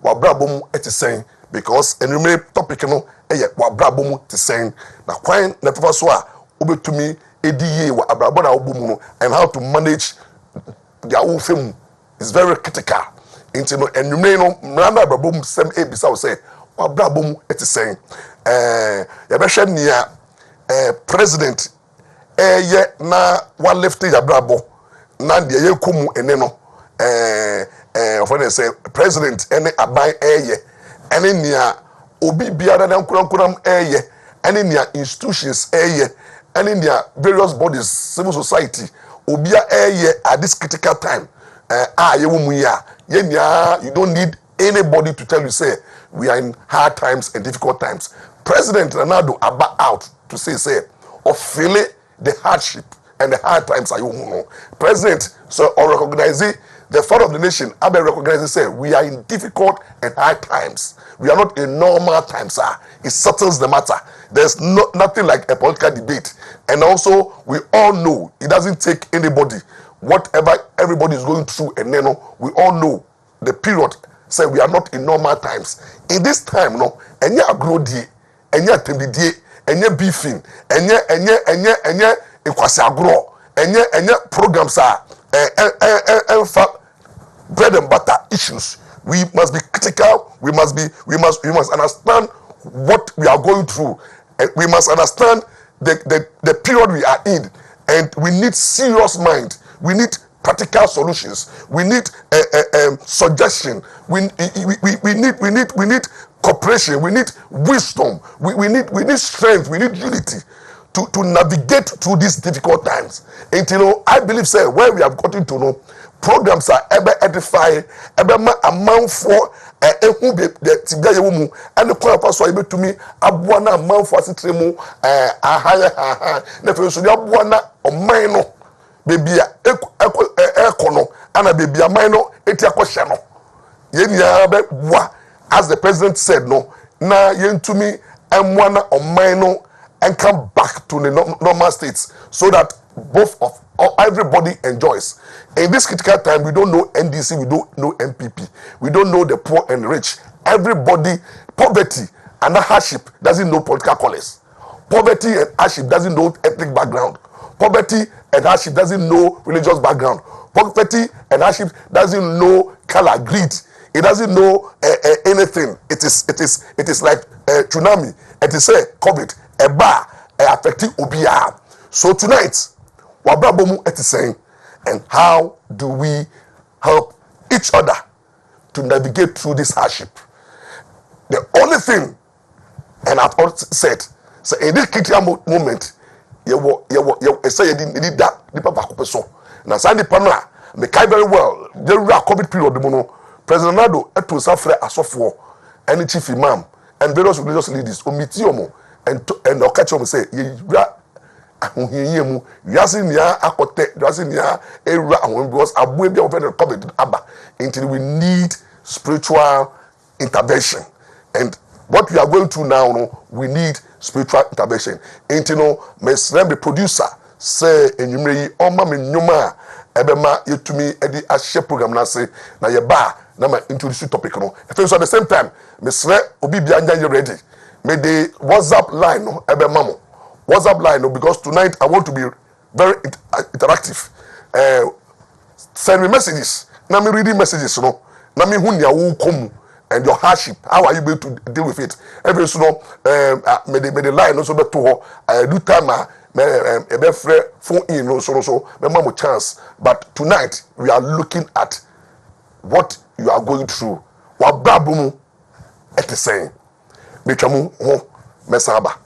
wabrabom etisen because enumere topic no eye wabrabom tisen na kwan na pepa so a obetumi ediye wa abrabo na obomu no and how to manage their own fame is very critical into no enumere no mrana abrabom sem ebisa wo say wabrabom etisen ya behwe nia president ye na wa lift abrabo na de ye komu ene no of when they say president any aban eye any nia obi biara na nkurankuram eye any nia institutions eye any nia various bodies civil society obia eye at this critical time ye womu ya ye nia you don't need anybody to tell you say we are in hard times and difficult times. President Ronaldo about out to say of feeling the hardship and the hard times are you president so or recognizing the father of the nation I recognizing say we are in difficult and hard times. We are not in normal times, sir. It settles the matter. There's nothing like a political debate. And also we all know it doesn't take anybody whatever everybody is going through and then we all know the period say we are not in normal times. In this time no enya agrodi enya temdidie enya beefing enya ekwasi agro enya programs are bread and butter issues. We must be critical. We must understand what we are going through. And we must understand the period we are in. And we need serious mind. We need practical solutions. We need suggestion. We need cooperation. We need wisdom. We need strength. We need unity to navigate through these difficult times. And I believe, sir, where we have gotten to know programs are ever edifying, ever amount for who be the tibia yewu and the call pass able to me abuana amount for asitremu na fe so abuana oman baby ekono ana baby aman no eti akoshe no ye nia be boa as the president said no na yentumi amwana oman no and come back to the normal states so that both of everybody enjoys. In this critical time, we don't know NDC, we don't know MPP, we don't know the poor and rich. Everybody, poverty and hardship doesn't know political colors. Poverty and hardship doesn't know ethnic background. Poverty and hardship doesn't know religious background. Poverty and hardship doesn't know color, greed. It doesn't know anything. It is like tsunami. It is a COVID, a bar, affecting Obia. So tonight, Wabrabomu is saying, and how do we help each other to navigate through this hardship? The only thing, and I've also said, so in this critical moment, you say you need that, the papa so. Now, Sandy Pana, me kai very well, the COVID period, the mono, President Ronaldo, et to suffer a software, and the chief imam, and various religious leaders, Omitiomo, and Okacho say, until we need spiritual intervention. And what we are going through now, we need spiritual intervention. Until the producer say, and you may oma me nyuma ebema yetumi edi ahye program na say na ye ba na ma introduce topic no. So at the same time, Mr. Obi bia nya ready. May the WhatsApp line no ebema mo. WhatsApp line, because tonight I want to be very interactive. Send me messages. Now me reading messages, no. Now me who will come and your hardship. How are you going to deal with it? Every so me the line also be to her. Do time be phone in no so me mama chance. But tonight we are looking at what you are going through. What babumu et saying. Bekamu ho mesaba.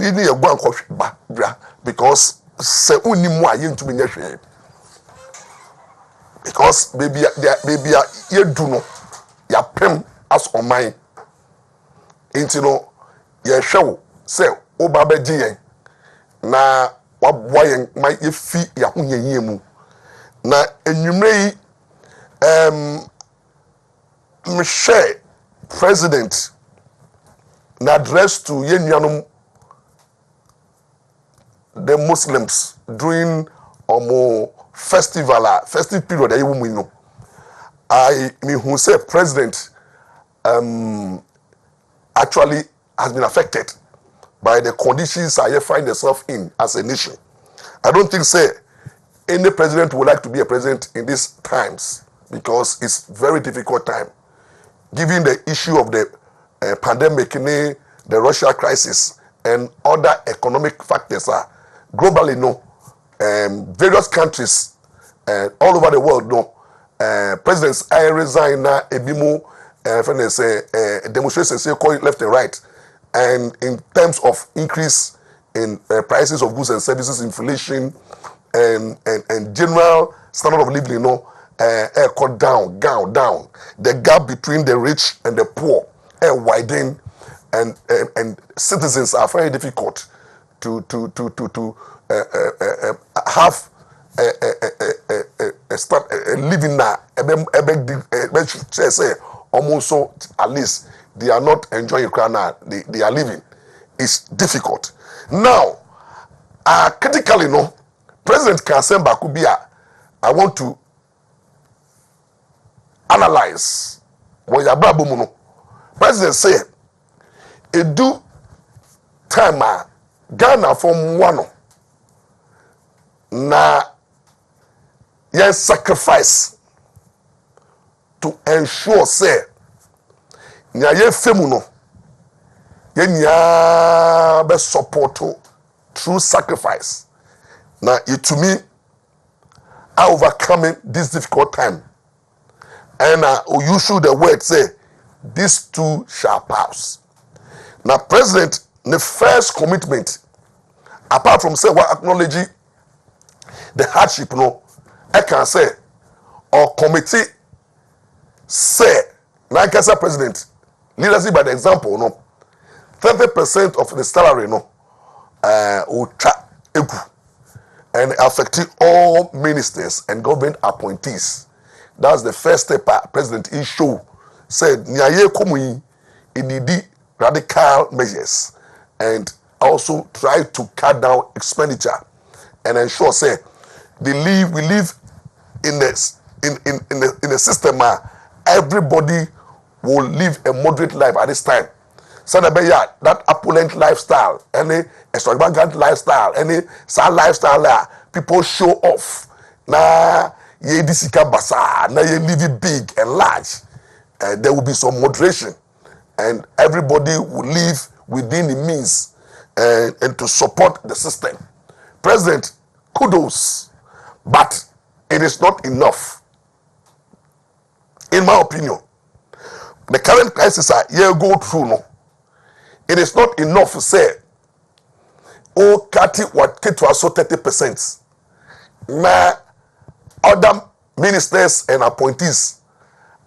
Ni ye gwan ko ba bra because se uni mu a yentumi nya hwe. Because baby ye do no ya pem as oman. Enti no ye hwe wo se oba ba gi yen na waboa yen ma ye fi ya ho yeye mu. Na enwumre yi Michelle President na address to yenuanum the Muslims during festive period ayi mu no. I mean who say president actually has been affected by the conditions I find themselves in as a nation. I don't think say any president would like to be a president in these times because it's very difficult time given the issue of the pandemic, the Russia crisis and other economic factors are globally no various countries all over the world no presidents I resign na ebimu demonstrations left and right, and in terms of increase in prices of goods and services, inflation and general standard of living, you know, cut down. The gap between the rich and the poor widen, and citizens are very difficult to have start living now. Say almost so at least they are not enjoying now. They are living. It's difficult now. Critically, no. President Kansen Bakubia, I want to analyze what Yabrabomuno. President said, it do time Ghana from one na yes sacrifice to ensure say nya ye femu no ye nya be support through sacrifice. Now, to me, are overcoming this difficult time. And you should the word say, these two shall pass. Now, President, the first commitment, apart from say what acknowledging the hardship, no, I can say, or committee say, like I said, President, leadership by the example, no, 30% of the salary, no, will and affecting all ministers and government appointees. That's the first step President issue said nyaye komu inidi radical measures and also try to cut down expenditure and ensure say we live in this in a system everybody will live a moderate life at this time. That opulent lifestyle, any extravagant lifestyle, any sad lifestyle, people show off. Na ye disika basa, na ye live big and large. There will be some moderation, and everybody will live within the means and to support the system. President, kudos, but it is not enough. In my opinion, the current crisis you go through no. It is not enough to say, oh, Kati, what get also 30%. Now, other ministers and appointees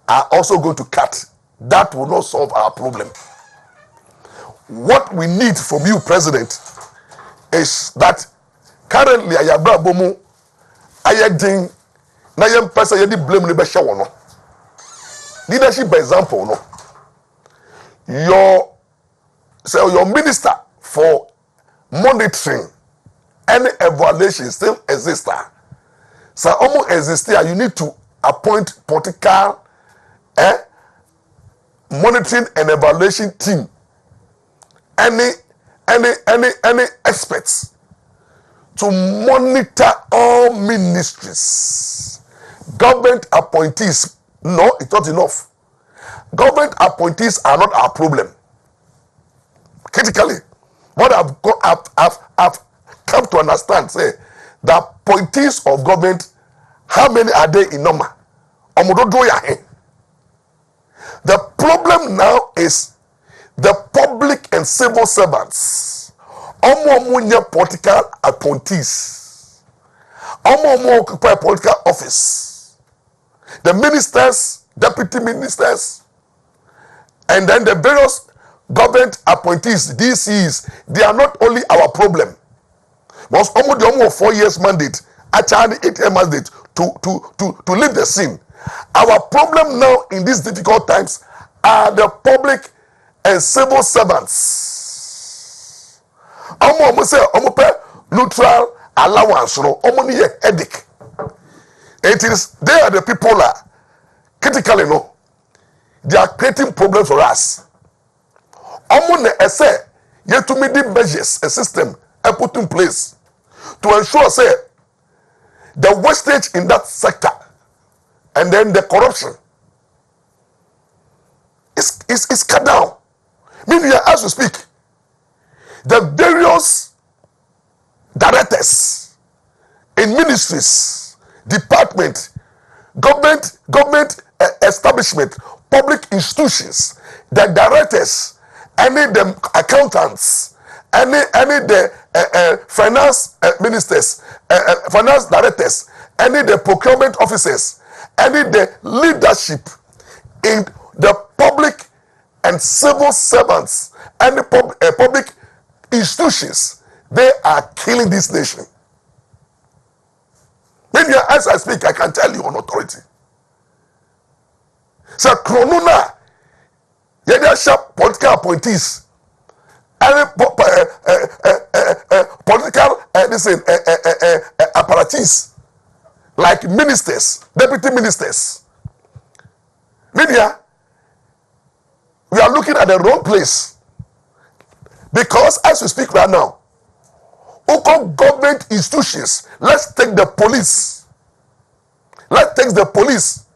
are also going to cut. That will not solve our problem. What we need from you, President, is that currently, Ayabra Bomu, Ayading, Nayam Pesa, Yadi blame Libesha. Leadership by example, no. Your minister for monitoring any evaluation still exists. So almost exists. You need to appoint political monitoring and evaluation team. Any experts to monitor all ministries. Government appointees, no, it's not enough. Government appointees are not our problem. Critically, what I've come to understand, say, the appointees of government, how many are they in number? The problem now is the public and civil servants omo political appointees. Omo occupy political office. The ministers, deputy ministers, and then the various government appointees, DCs, they are not only our problem. Once almost 4 years mandate, actually 8 years mandate to leave the scene. Our problem now in these difficult times are the public and civil servants. Almost say neutral allowance, no, almost a headache. It is they are the people that critically no, they are creating problems for us. Almost say yet to meet the measures a system and put in place to ensure say the wastage in that sector and then the corruption is cut down. Meaning, as we speak, the various directors in ministries, department, government establishment, public institutions, the directors, any the accountants, any the finance ministers, finance directors, any the procurement officers, any the leadership in the public and civil servants and the public institutions, they are killing this nation. When you as I speak, I can tell you on authority. So Kronuna, yeah, sharp political appointees, and political apparatus like ministers, deputy ministers. Media, we are looking at the wrong place because as we speak right now, local government institutions, let's take the police. Let's take the police.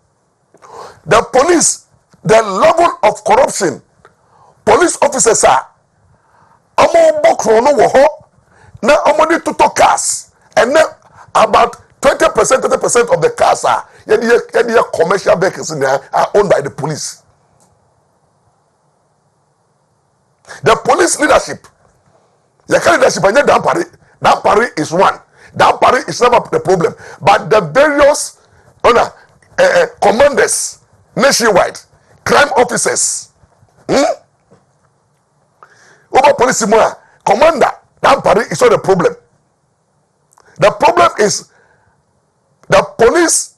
The police, the level of corruption, police officers are now to cars, and now about 20%, 30% of the cars are commercial vehicles in there are owned by the police. The police leadership, the leadership, and that party is one. That party is never the problem. But the various commanders nationwide, crime officers, over police commander, that party is not the problem. The problem is the police,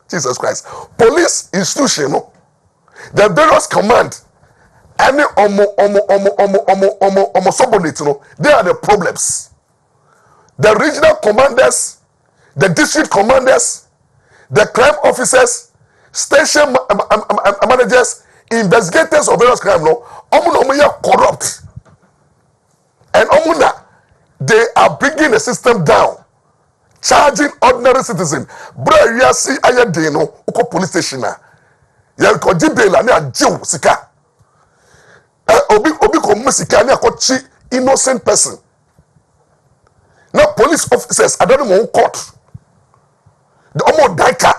Jesus Christ, police institution, the various command, any subordinates, they are the problems. The regional commanders, the district commanders, the crime officers, station managers, investigators of various crime, corrupt. And they are bringing the system down, charging ordinary citizens. Bro, you see, I no police station. You ko jibela ni ajiu sika. Obi ko musika ni akochi innocent person. Now police officers, I don't know court. The omo daika.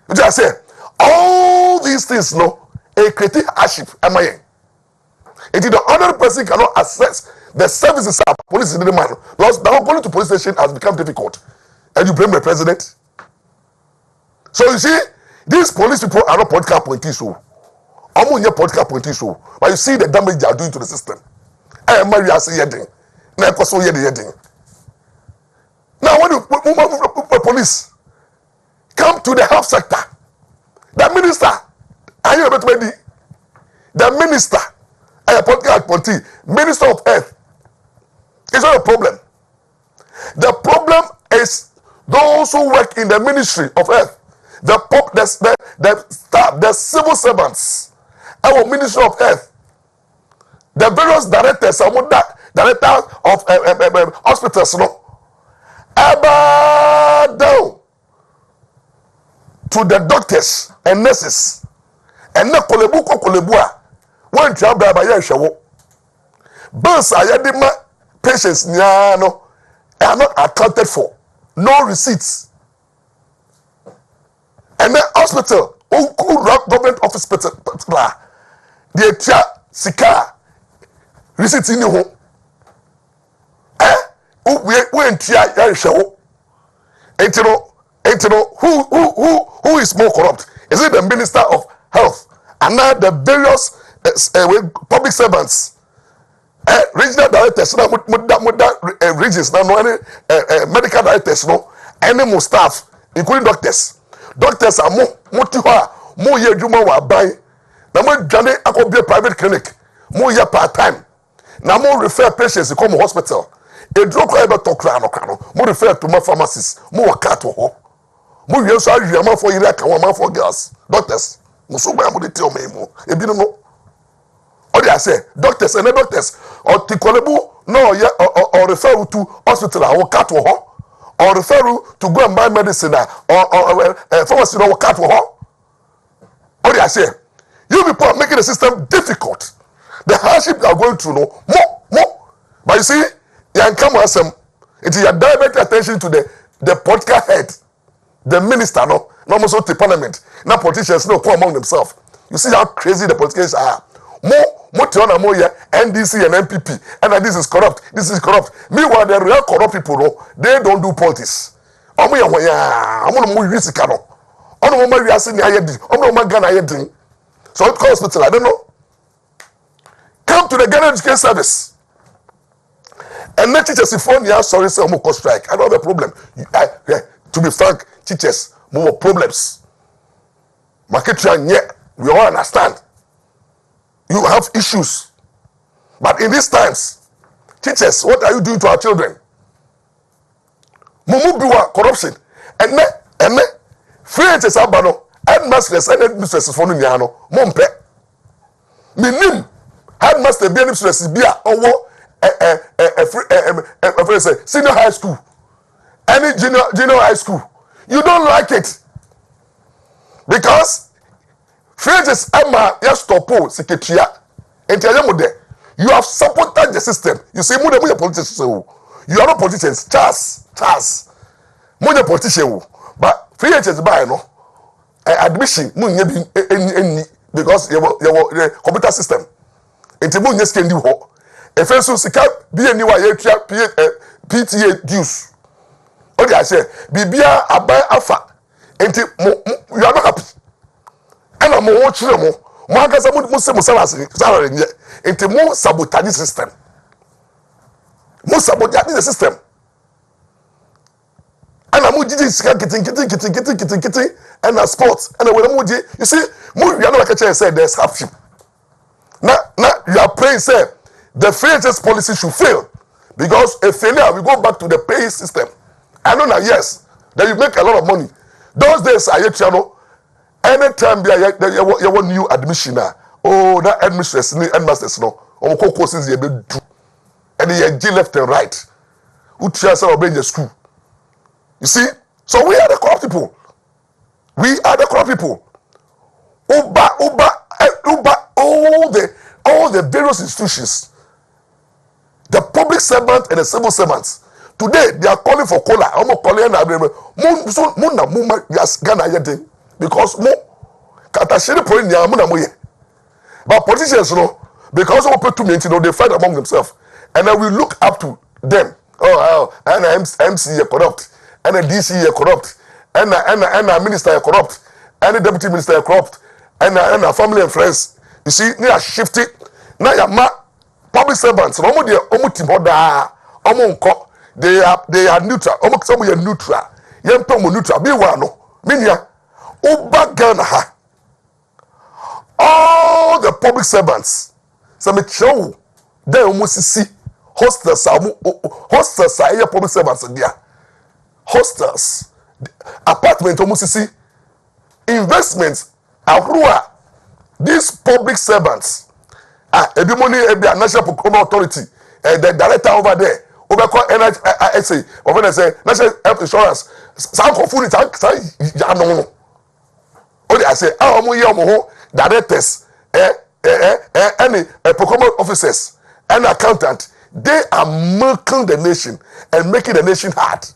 You just say all these things, no, a creative hardship. Am I? It is the ordinary person cannot access the services of police in the man. Because now going to police station has become difficult. And you blame the president. So you see, these police people are not political appointees. But you see the damage they are doing to the system. Now when you police come to the health sector, the minister, are you about to the minister, a political appointee, minister of health, is not a problem. The problem is those who work in the ministry of health, the staff, the civil servants, our ministry of health, the various directors, directors of hospitals, down to the doctors and nurses, and the kolebua. One job by Yashawo. Bills are patients are not accounted for. No receipts. And the hospital, government office, the sika, receipt in ho we entia ya hwewo entino who is more corrupt? Is it the Minister of Health and now the various public servants, regional directors, regions, medical directors, any staff, including doctors. Doctors are more year juma wa buy. Now more journey I be a private clinic, more year part time. Now more refer patients to come to hospital. A drug ever talk more refer to more pharmacists, more cat or more years are you for Iraq and one for girls. Doctors, Musuma would tell me more. A bit no. Or they say doctors and doctors or Tikolebo no or refer to hospital or cat or refer to go and buy medicine or pharmacy or cat or they say you people are making the system difficult. The hardship you are going through more. But you see, you come as it is your direct attention to the political head, the minister, no also the parliament, now politicians no come among themselves. You see how crazy the politicians are. More NDC and MPP, and this is corrupt. This is corrupt. Meanwhile, the real corrupt people, they don't do politics. I'm going to risk it. I'm going to so it calls hospital, I don't know. Come to the Ghana Education Service. And let teachers inform you, sorry, say, I'm strike. I don't have a problem. To be frank, teachers, more problems. Market we all understand. You have issues. But in these times, teachers, what are you doing to our children? Mumubiwa corruption. And free teachers abano, headmasters and headmistresses for Nuniano, Mompe. Minim, headmaster be headmistresses be a senior high school, any junior high school. You don't like it. Because Francis Emma, yes, topo, secretary, and you have supported the system. You say, more than politicians. You are not politicians. Charles. More than politicians. But Francis by no admission, because your computer system. It's more yes can do. If you see, be anywhere, PTA dues. Okay, I say, Bibia Abai Alpha. And you are not happy. And I'm watching them. Mwaka Muslim salary into more sabotage system. More sabotage the system. And I'm getting and a sports and you see, you are not like I said there's hardship. Now you are praying, say the fairness policy should fail because a failure we go back to the pay system. I know now, yes, that you make a lot of money. Those days are channel. Anytime you want new admission, that headmasters no, or courses you do, and you left and right. Who tries to obey your school? You see, so we are the corrupt people. We are the corrupt people. Uba, all the various institutions, the public servant and the civil servants. Today they are calling for cola. I'm calling Ghana because more katashiri point niya but politicians because of opportunity they fight among themselves and then we look up to them. And MC corrupt, and a DC corrupt, and a minister corrupt, and a deputy minister corrupt, and a family and friends. You see, they are shifting. Now your public servants, they are neutral. Some are neutral. Young people neutral. Be one. Minya. Uba Ghana. All the public servants. Some show. They almost see hostels. Hostels are public servants there. Hostels. Apartment almost see. Investments. Arua. These public servants. Every money, every National Procurement Authority. The director over there. Overcall NHSA, or when I say National Health Insurance, some of food is no. Only I say, directors, any procurement officers, and accountant, they are milking the nation and making the nation hard.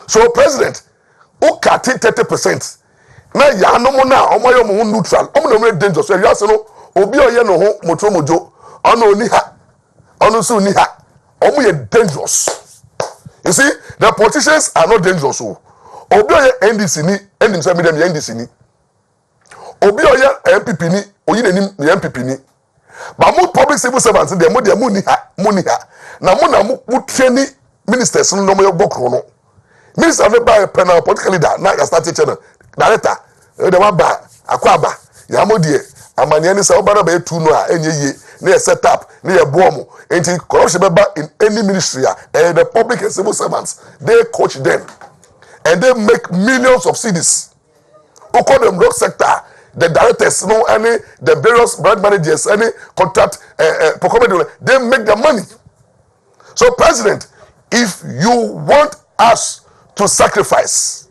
So, President, who cut 30%? Now, you are no more now, neutral, dangerous. So, you are no, Obi or Yano, Motomojo. ono ni ha ono so ni ha omo ye dangerous. You see, the politicians are not dangerous. Obi oye NDC ni endim say medium NDC ni obi oye MPP ni oyi nenim MPP ni but mo public civil servants dem mo ni ha na mo train ministers no mo gbokro no minister no buy penal political leader na ya start channel director dem ba Akwaba ya mo die amane ni say obara ba etu no a enye yie na ya set up na ya boom enti corruption be in any ministry the public and civil servants they coach them and they make millions of cedis. Who call them road sector, the directors, any the various brand managers, any contract procurement, they make their money. So, President, if you want us to sacrifice,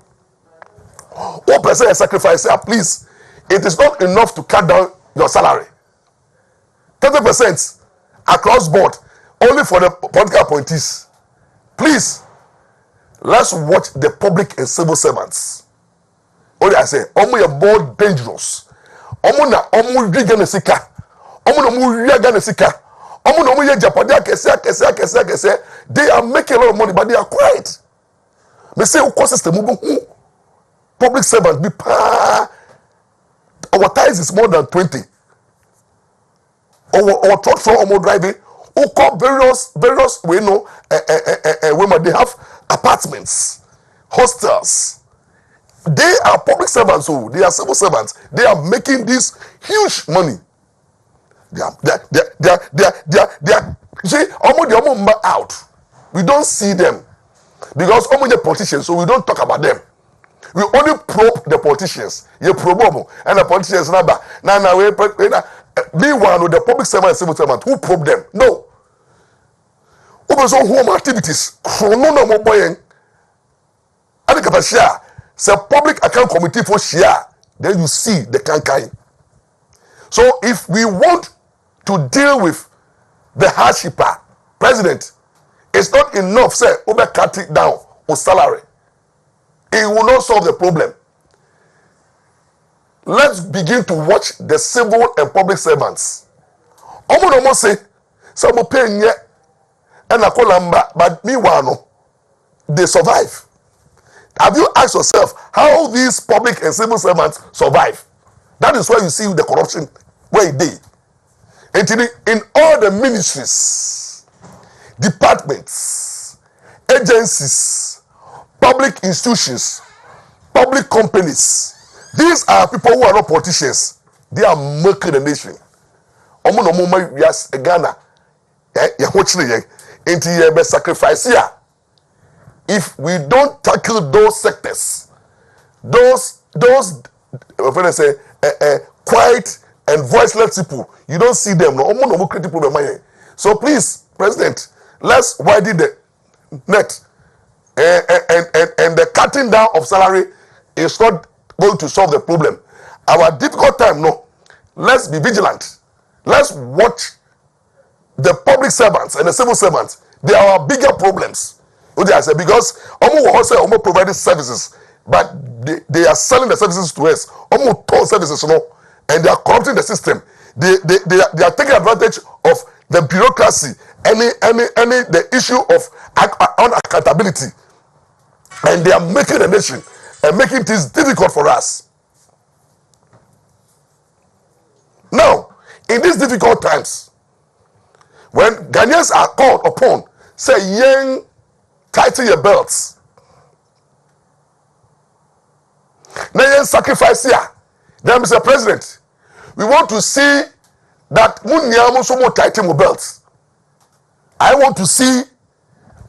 what percent sacrifice? Please, it is not enough to cut down your salary. 30% across board, only for the political appointees. Please. Let's watch the public and civil servants. Only I say, omo ye more dangerous. Omo na omo riga na sika. Omo na omo riga na sika. Omo na omo ye japadia kese. They are making a lot of money, but they are quiet. Me say uko system who public servants be pa. Our ties is more than 20. Our truck for omo driving. Who call various we know women they have apartments, hostels. They are public servants, so they are civil servants. They are making this huge money. They are see almost out. We don't see them because almost the politicians, so we don't talk about them. We only probe the politicians. You probe them, and the politicians now meanwhile, the public servant and civil servant who probe them? No. Open home activities. Chrono no boying. And the share. Say public account committee for share. Then you see the kankai. So if we want to deal with the hardship, President, it's not enough. Say over cut it down on salary. It will not solve the problem. Let's begin to watch the civil and public servants. Omo say some pay yet. And I call Lamba, but meanwhile, they survive. Have you asked yourself how these public and civil servants survive? That is why you see the corruption where they. And in all the ministries, departments, agencies, public institutions, public companies, these are people who are not politicians. They are making the nation. Yes, Ghana. Into sacrifice here. If we don't tackle those sectors, those say quiet and voiceless people, you don't see them. No creative problem. So please, President, let's widen the net. And the cutting down of salary is not going to solve the problem. Our difficult time, no. Let's be vigilant. Let's watch the public servants and the civil servants. They are our bigger problems. Because almost providing services, but they are selling the services to us. Almost all services, and they are corrupting the system. They are taking advantage of the bureaucracy, the issue of unaccountability, and they are making the nation and making things difficult for us. Now, in these difficult times, when Ghanaians are called upon, say, young, tighten your belts. Now, young sacrifice here. Then, Mr. President, we want to see that Munyamu so more tighten your belts. I want to see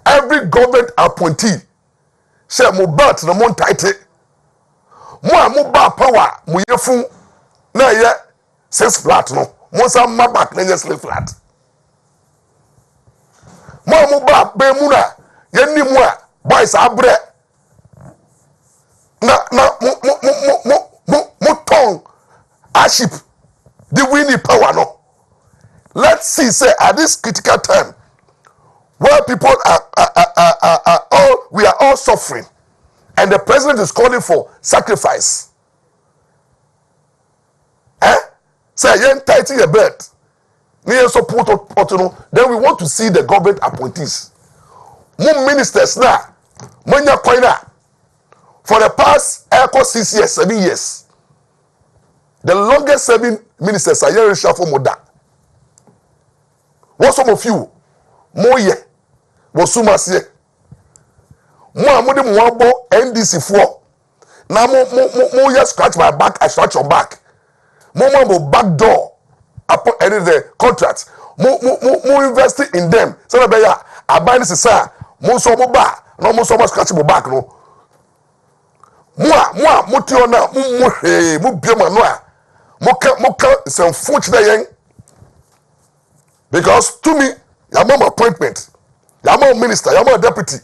every government appointee say, "Mo belt no more tighten. Mo ba power, mo yefu na ye 6 flat no. Mo sa ma back na ye 6 flat. Mo ba be mu na ye ni mu a boys abre na mo tongue aship the winning power no. Let's see, say at this critical time where people we are all suffering, and the president is calling for sacrifice. Say, young tighten your belt. near support Otono, then we want to see the government appointees. More ministers now, Manya Koina, for the past 6 years, 7 years. The longest serving ministers are here in Shafo Moda. What some of you, Moye, Wosumasiye, Mohamudi Mwabo, NDC4. Now, more scratch my back, I scratch your back. More back door upon any of the contracts. More investing in them. So I buy this sir. More so back. No more so much scratch my back. No. More tiona. More bioma noa. More some fortunate young. Because to me, your appointment, your minister, your deputy,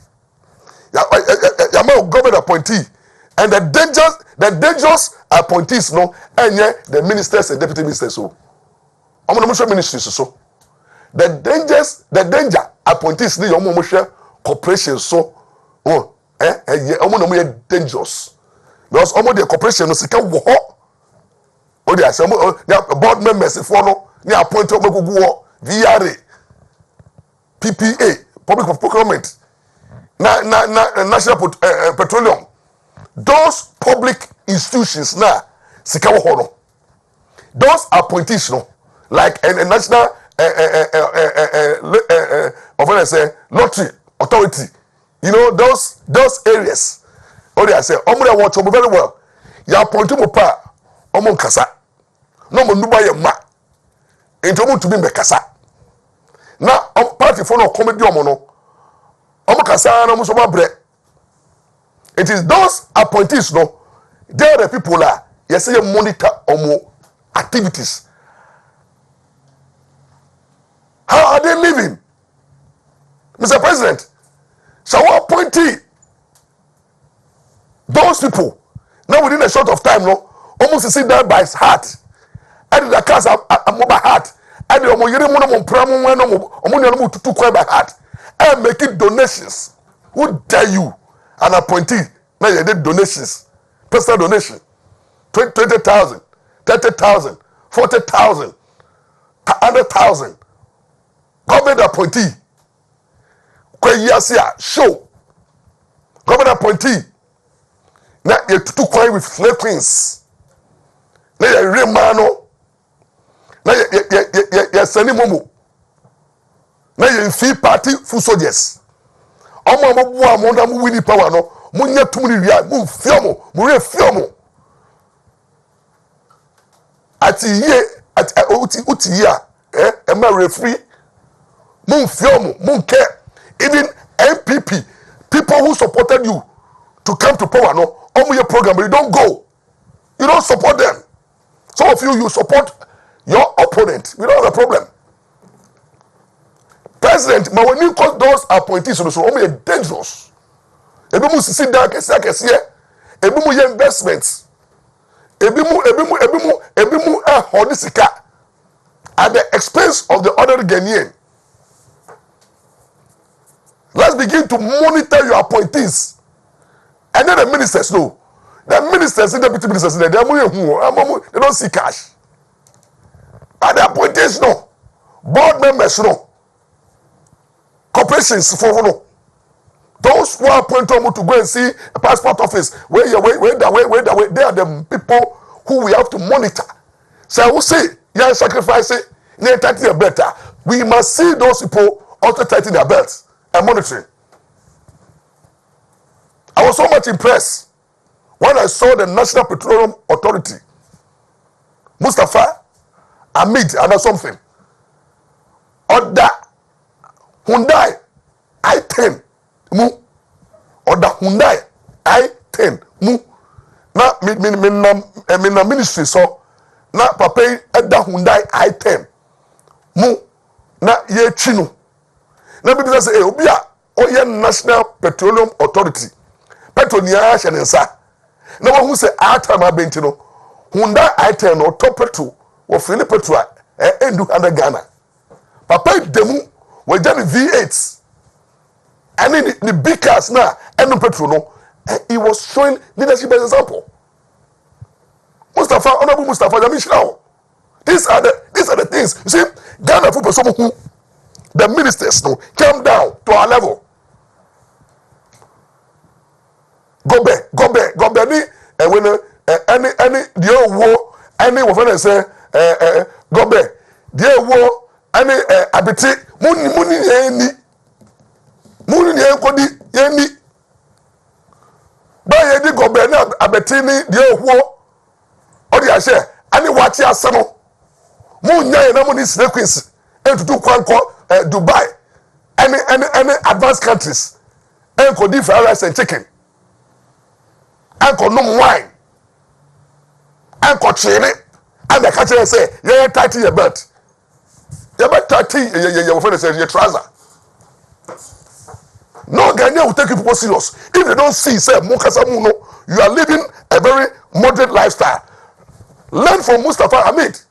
your government appointee. And the dangerous appointees, no, and yet the ministers and deputy ministers. So, I'm going to show ministries. So, the danger appointees, the Yomo corporations. So, I'm going to be dangerous because almost the corporation is a war. Oh, there are some board members. If one, they appoint VRA, PPA, Public Procurement, National Petroleum. Those public institutions now, Sikawa Hono. Those appointees, no, like a national lottery authority. You know, those areas. Oh, they say, Omo watch very well. Ya appointed mo pa, Omo Kasa. No mo nuba ye ma. Into Omo to be Kasa. Now, party for no comedy Omo. Omo Kasa no mo so bre. It is those appointees, no, they are the people that yes, they monitor Omo activities. How are they living? Mr. President, shall we appoint those people now within a short of time, no, almost sit down by his heart, and the cars are by heart, and the Omo by heart, and making donations. Who dare you? An appointee, now you did donations, personal donation, 20,000, 30,000, 40,000, 100,000. Government appointee, Kweyasia show. Government appointee, now you took coin with slave queens. Now you real mano. Now you sending momo. Now you fee party full soldiers. Omo mo mo mo wini power no mo nya tumuri ria mo fiomo mo re fiomo ati ye ati uti ya e ma referee mo fiomo mo care. Even MPP, people who supported you to come to power, no, omo your program, but you don't go, you don't support them. Some of you support your opponent. We don't have a problem. President, but when you call those appointees, so only dangerous. Ebi mu sit down kesi ebi mu investments, ebi mu hodisika at the expense of the other Ghanaian. Let's begin to monitor your appointees, and then the ministers know. The ministers and deputy ministers, they don't see cash. But the appointees know, board members know. Corporations for no. Those who are appointed to go and see a passport office, where they are the people who we have to monitor. So I will say, yeah, sacrifice it, they tighten their belt. We must see those people also tighten their belts and monitoring. I was so much impressed when I saw the National Petroleum Authority, Mustafa Hamid, and something, order Hyundai I-10 mu, order Hyundai I-10 mu. Na me ministry so na papa eda Hyundai I-10 mu na ye chinu. Na bi say obi a oye National Petroleum Authority Petronia hyenensa. Na wo hu say atama benti no Hyundai I-10 no top petrol wo fili petrol endu 100 Ghana. Papa demu we done V8s and in the big cars now and petrol no. He was showing leadership as example. Mustafa, Honorable Mustafa Jamishao. These are the things. You see, Ghana for person who the ministers no came down to our level. Go back ni when any the war any what say go back the war any abiti muni ni enkodi yeni ba ye di go back na abiti ni the war odi ahye ani wati asano mu nya na mu ni snake queens entutu kwanko Dubai any advanced countries enko di fried rice and chicken enko no wine enko chini and the catcher say you tight your belt you bet tight your friend say your trouser. No Ghanaian will take people serious if they don't see say Mukasamuno you are living a very moderate lifestyle. Learn from Mustafa Hamid.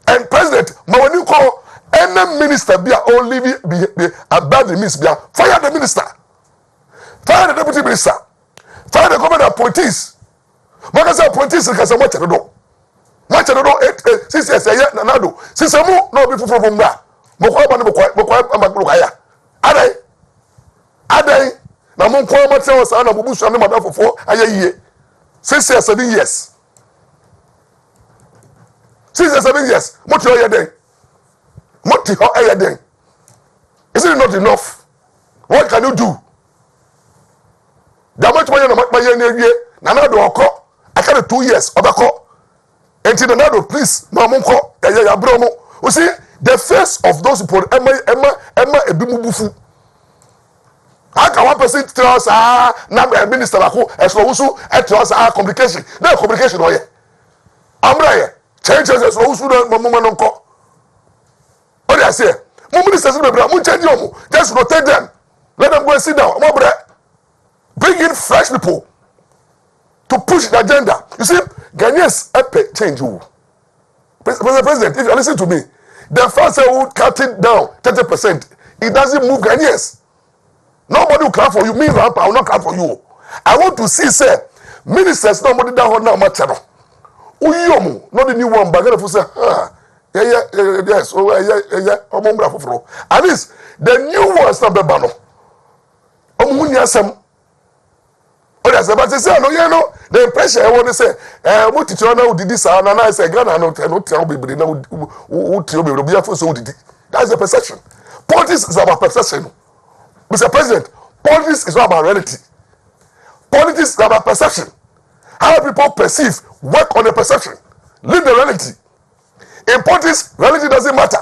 And President, when you call any minister be only be about the minister, fire the minister, fire the deputy minister, fire the government appointees. Because appointees can say much do. Much do. Since I say Nanado, since I move no people from there. Mokwaba. Adai. Na mo kwa mate o sa na bubusu na madam fofo ayeye. 6 years 7 years. 6 or 7 years. What you are doing? What you are doing? Is it not enough? What can you do? That much money na na do oko. I carry 2 years obako. Until the nado please ma monko ya bro mo. You see the face of those people Emma ebimubufu. How can one person tell us na minister ako esowusu tell us complication. No complication oye. Amra changes as well as mama nonko. What do I say? Ministers will change them. Just rotate them. Let them go and sit down. Bring in fresh people to push the agenda. You see, Ghanaians change you. Mr. President, if you listen to me, the first will cut it down 30%. It doesn't move Ghanaians. Nobody will clap for you. Me, I will not clap for you. I want to see, say, ministers, nobody down now much. Uyomu, not the new one, but I'm say, yes, at least the new ones not the banner. But they say, no, you know, the impression I want to say, what did you know? Did this? And I say, Ghana, no, tell me, but that's the perception. Politics is about perception. Mr. President, politics is not about reality. Politics is about perception. How people perceive, work on the perception, live the reality. In politics, reality doesn't matter.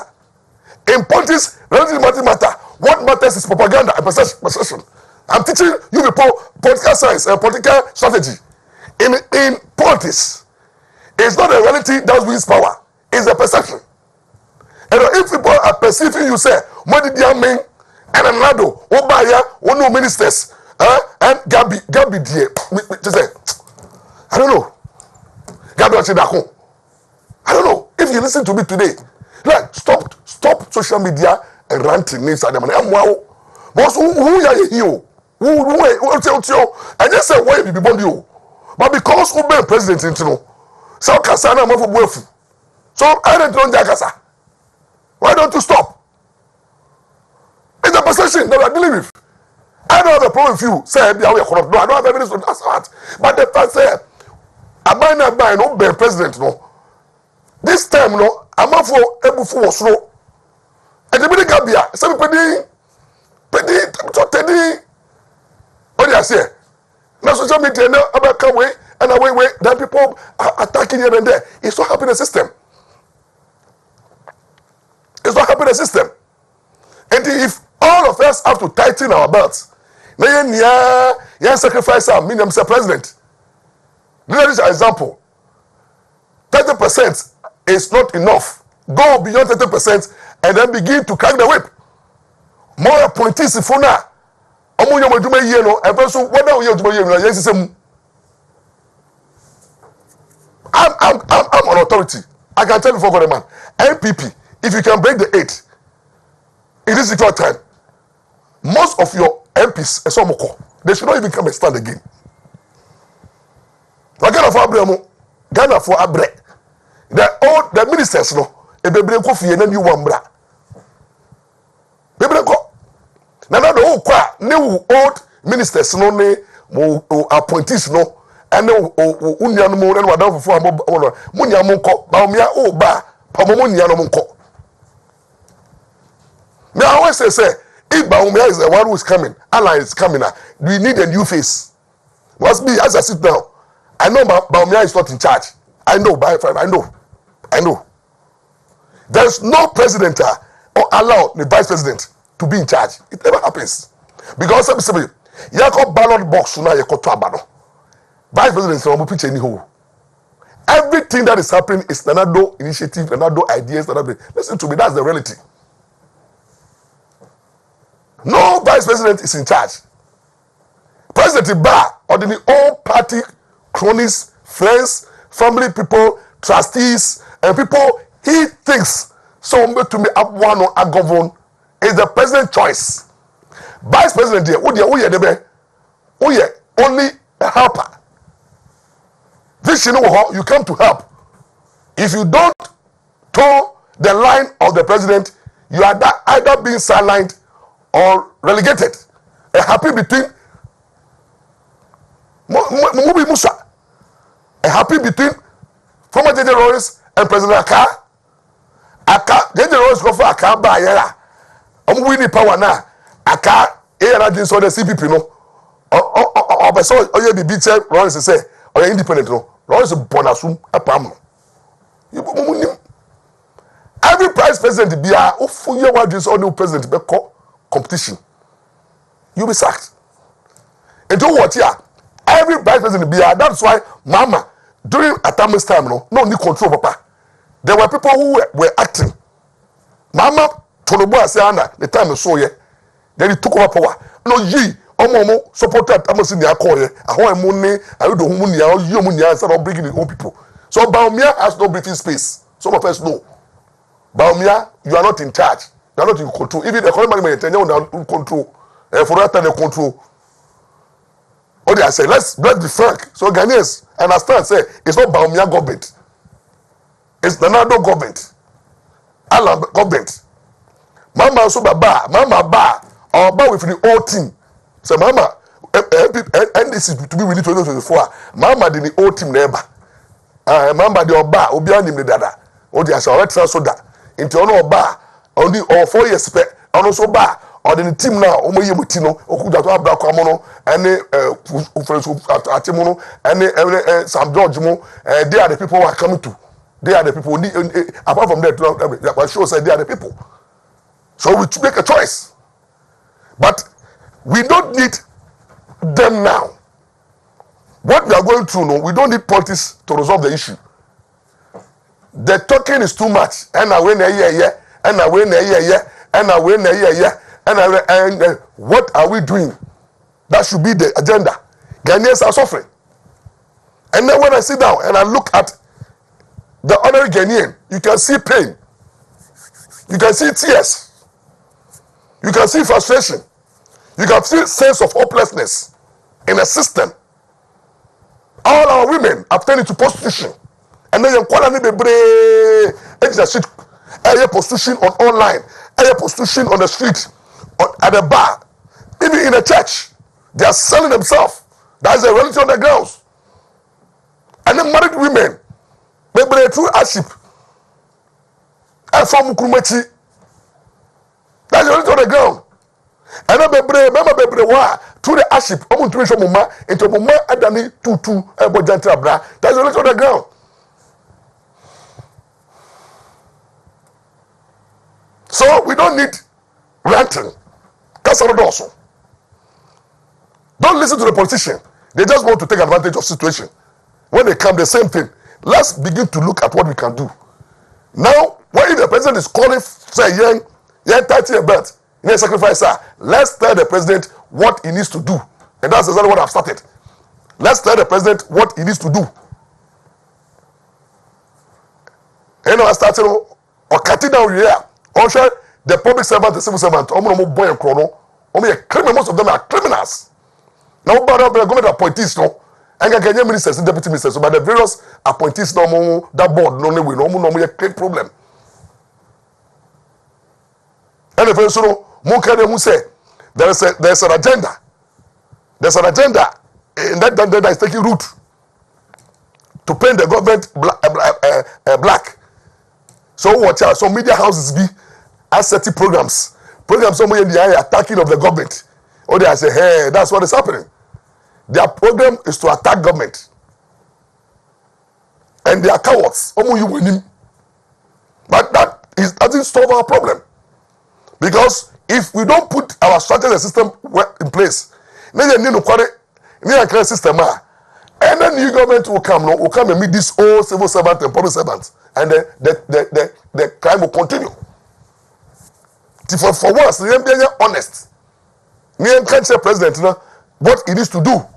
In politics, reality doesn't matter. What matters is propaganda and perception. I'm teaching you people political science and political strategy. In politics, it's not the reality that wins power, it's the perception. And if people are perceiving you say, what did you mean? And another, Obaya, one no ministers, and Gabi, just say, I don't know. I don't know. If you listen to me today, like stop social media and ranting inside them. But who are you? I just say why you be born you. But because who been president into no, so Kasana move for so I don't know Jakasa. Why don't you stop? It's a perception that I dealing with. I don't have a problem with you. Say, no, I don't have evidence to that's hard. But the fact say, I might not buy no be president no. This time no, I'm not for able for slow. And the big Gabia, some pedi. What do I say? Now social media now about come away and away that people are attacking here and there. It's not helping the system. It's not helping the system. And if all of us have to tighten our belts, then yeah, sacrifice our minimum, Mr. President. This is an example. 30% is not enough. Go beyond 30% and then begin to crack the whip. More appointees for now. I'm on authority. I can tell you for God, man. NPP, if you can break the 8 in this secure time, most of your MPs, they should not even come and stand again. Ghana for Abre. the ministers no e bebre ko fie na ni wambra bebre ko na do kwa ne old ministers no ne mo appointees no ene unuanu mo ne wadan fofo amo munyam nko ba omia o ba pa mo munyanu nko. Me I always say if Baumia is the one who is coming, Allah is coming, we need a new face. Must be as I sit down. I know Baumia is not in charge. I know, I know. There's no president or allow the vice president to be in charge. It never happens. Because Yako ballot box now Yako Trabano. Vice president is not pitch any hole. Everything that is happening is another initiative, another ideas, another. Listen to me, that's the reality. No vice president is in charge. President Ba or the all party cronies, friends, family people, trustees, and people he thinks so to me up one or a govern is the president's choice. Vice president there, only a helper. This you come to help. If you don't toe the line of the president, you are either being sidelined or relegated. A happy between Musa. A happy between former General Maurice and President General Maurice go for Aka ba yera. Winning power now. Aka era so the CPP no. Or so oye be beat Maurice say or independent no. Maurice bonasum apam. You every vice president be a ofu ye wa so new president be call competition. You'll be sacked. And do what here? Every vice president be here. That's why Mama, during Atama's time, no need control, Papa. There were people who were acting. Mama Tonobo Asiana, the time is so yeah. Then he took over power. No, ye, Omomo, supported Amos in the Accord. I want money, I do money, you money, instead of bringing the own people. So Baumia has no breathing space. Some of us know. Baumia, you are not in charge. You are not in control. Even the economic man, you are in control. For that time, they control. What they say, let's be frank. So Ghanaians understand, say, it's not Baumia government. It's the Nado government. Allah government. Mama also Baba, Mama Ba, or Ba with the old team. So Mama, and this is to be with 2024. Mama did the old team neighbor. Mama the Oba, Obianim the Dada. What they say, let's also that. Into Oba. Only or 4 years spent and also ba or the team now omoye mutino okuda to abra kwamono ene atimono ene Sam George mo they are the people who are coming to. They are the people apart from that I sure say they are the people. So we make a choice. But we don't need them now. What we are going through no, we don't need politics to resolve the issue. The talking is too much. And I win and I win and I win and what are we doing? That should be the agenda. Ghanaians are suffering. And then when I sit down and I look at the ordinary Ghanaian, you can see pain. You can see tears. You can see frustration. You can see sense of hopelessness in a system. All our women have turned into prostitution. And then you call a prostitution on online, a prostitution on the street, at the bar, even in a church. They are selling themselves. That is the reality on the grounds. And then married women, they through hardship. And from Kumachi. That's the reality on the ground. And then through the hardship, into Muma Adani Tutu Bojantra. That's the reality on the ground. So we don't need ranting. Don't listen to the politician. They just want to take advantage of situation. When they come, the same thing. Let's begin to look at what we can do. Now, when the president is calling, say, young 30 years birth, sacrifice, let's tell the president what he needs to do. And that's exactly what I've started. Let's tell the president what he needs to do. I started or cutting down here. Also, the public servant, the civil servant, boy and chrono, most of them are criminals. Now, the government appointees, no, And Kenya ministers and deputy ministers, but the various appointees no that board no we no create problem. And the first who say there's an agenda. There's an agenda in that is taking root to paint the government black. So watch out. So media houses be asset programs somewhere in the area attacking of the government. Or they say, hey, that's what is happening. Their program is to attack government. And they are cowards. But that doesn't solve our problem. Because if we don't put our structure and system in place, then you need a system. And then new government will come and meet this old civil servant and public servants. And the crime will continue. For once, we are honest. Me can't say president what he needs to do.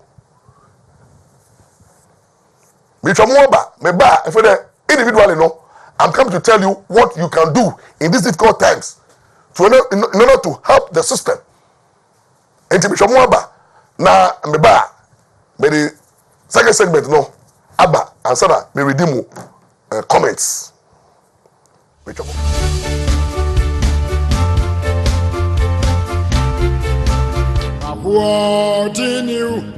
Individually, I'm coming to tell you what you can do in these difficult times in order to help the system. And na the second segment Abba and Sarah may redeem comments. WONTUMI.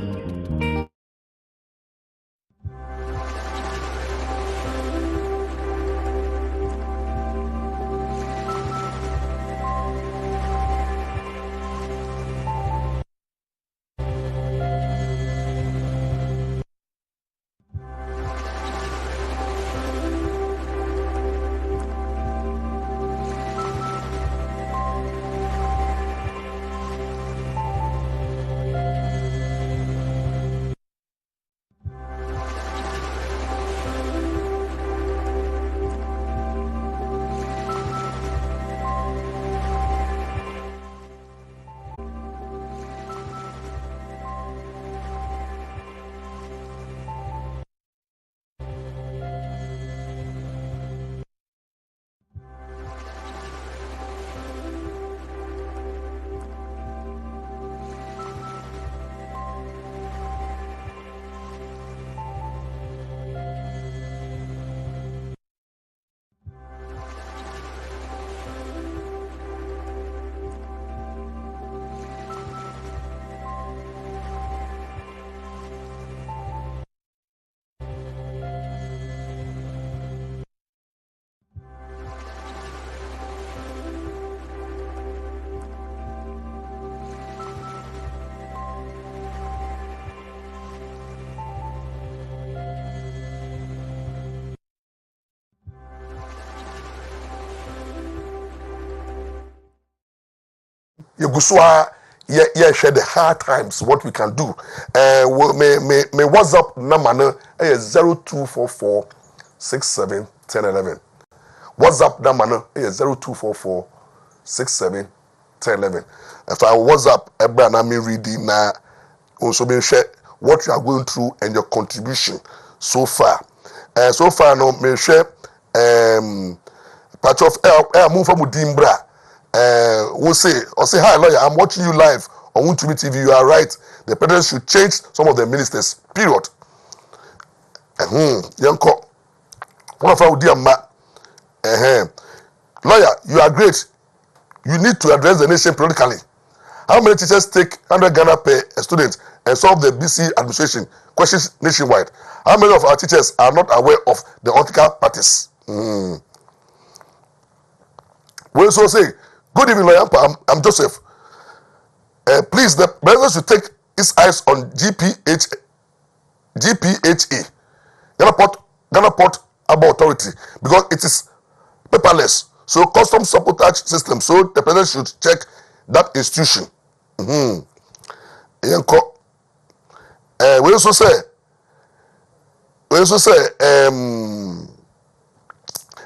Yegusua share the hard times what we can do. Me WhatsApp number is 0244 67 10 11. WhatsApp number is 0244 67 10 11. After WhatsApp, everyone me reading na also be share what you are going through and your contribution so far. So far no me share part of move from Dimbra. We'll say, hi lawyer, I'm watching you live on WONTUMI TV. You are right. The president should change some of the ministers. Period. Yanko. One of our dear lawyer, you are great. You need to address the nation politically. How many teachers take 100 Ghana per student and solve the BC administration questions nationwide? How many of our teachers are not aware of the political parties? We also say, good evening, lawyer. I'm Joseph. Please, the president should take his eyes on GPHA, Ghana Port Ampaw Authority, because it is paperless. So, custom sabotage system. So, the president should check that institution. We also say,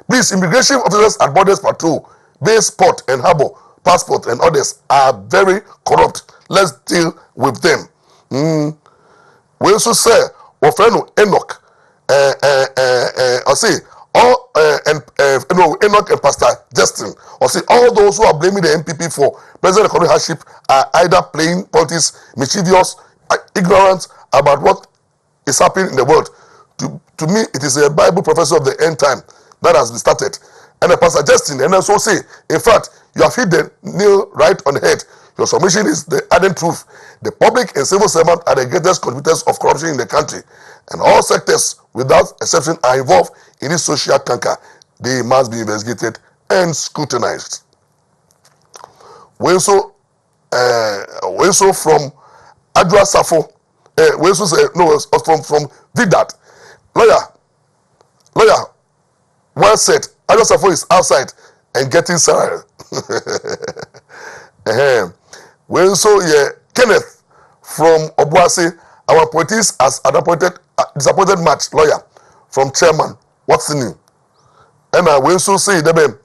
please, immigration officers at borders patrol, base port and harbor, passport and others are very corrupt. Let's deal with them. We also say, Enoch, I say, Enoch and Pastor Justin, or say all those who are blaming the MPP for present economic hardship are either playing politics, mischievous, ignorant about what is happening in the world. To me, it is a Bible prophecy of the end time that has been started. And the Pastor Justin and also say, in fact, you have hit the nail right on the head. Your submission is the ardent truth. The public and civil servants are the greatest contributors of corruption in the country. And all sectors, without exception, are involved in this social canker. They must be investigated and scrutinized. We also from Adwa Safo, we also say, no, from Vidat. Lawyer once said, Adwa Safo is outside and getting salary. We also Kenneth from Obuasi, our appointees as an disappointed match lawyer from chairman. What's the name? And we also say that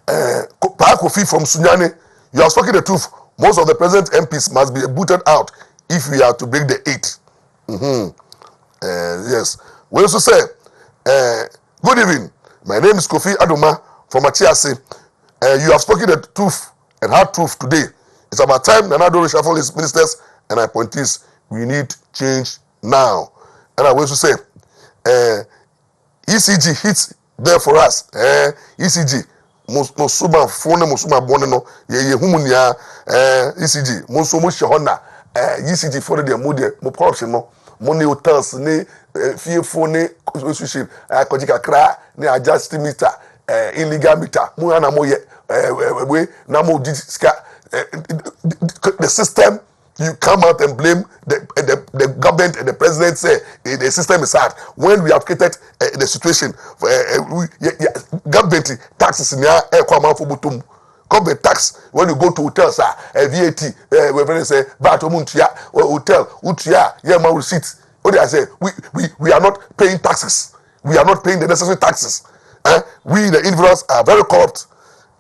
Kofi from Sunyani, you have spoken the truth. Most of the present MPs must be booted out if we are to break the 8. Yes. We also say, good evening. My name is Akufo-Addo from Achiase. You have spoken the truth and hard truth today. It's about time Nanado reshuffle his ministers and appointees. We need change now. And I will also say, ECG hits there for us. ECG. Musuma phone musuma boneno ye humunia ECG musumu shehona ECG for the mode mo corruption no money hotels ne fie phone institution kojika kra ne adjust meter illegal meter mu na mo ye we na mo the system. You come out and blame the government and the president, say the system is hard. When we have created the situation, government taxes in the government tax, when you go to hotels, VAT, when they say, hotel, yeah, receipt. What do I say? We are not paying taxes. We are not paying the necessary taxes. We, the individuals, are very corrupt.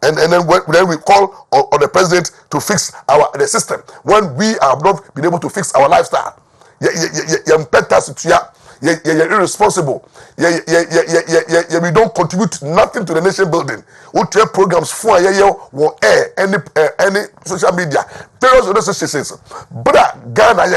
And then we call on the president to fix the system when we have not been able to fix our lifestyle. You're irresponsible. We don't contribute nothing to the nation building. We take programs for any social media. Various other associations. But Ghana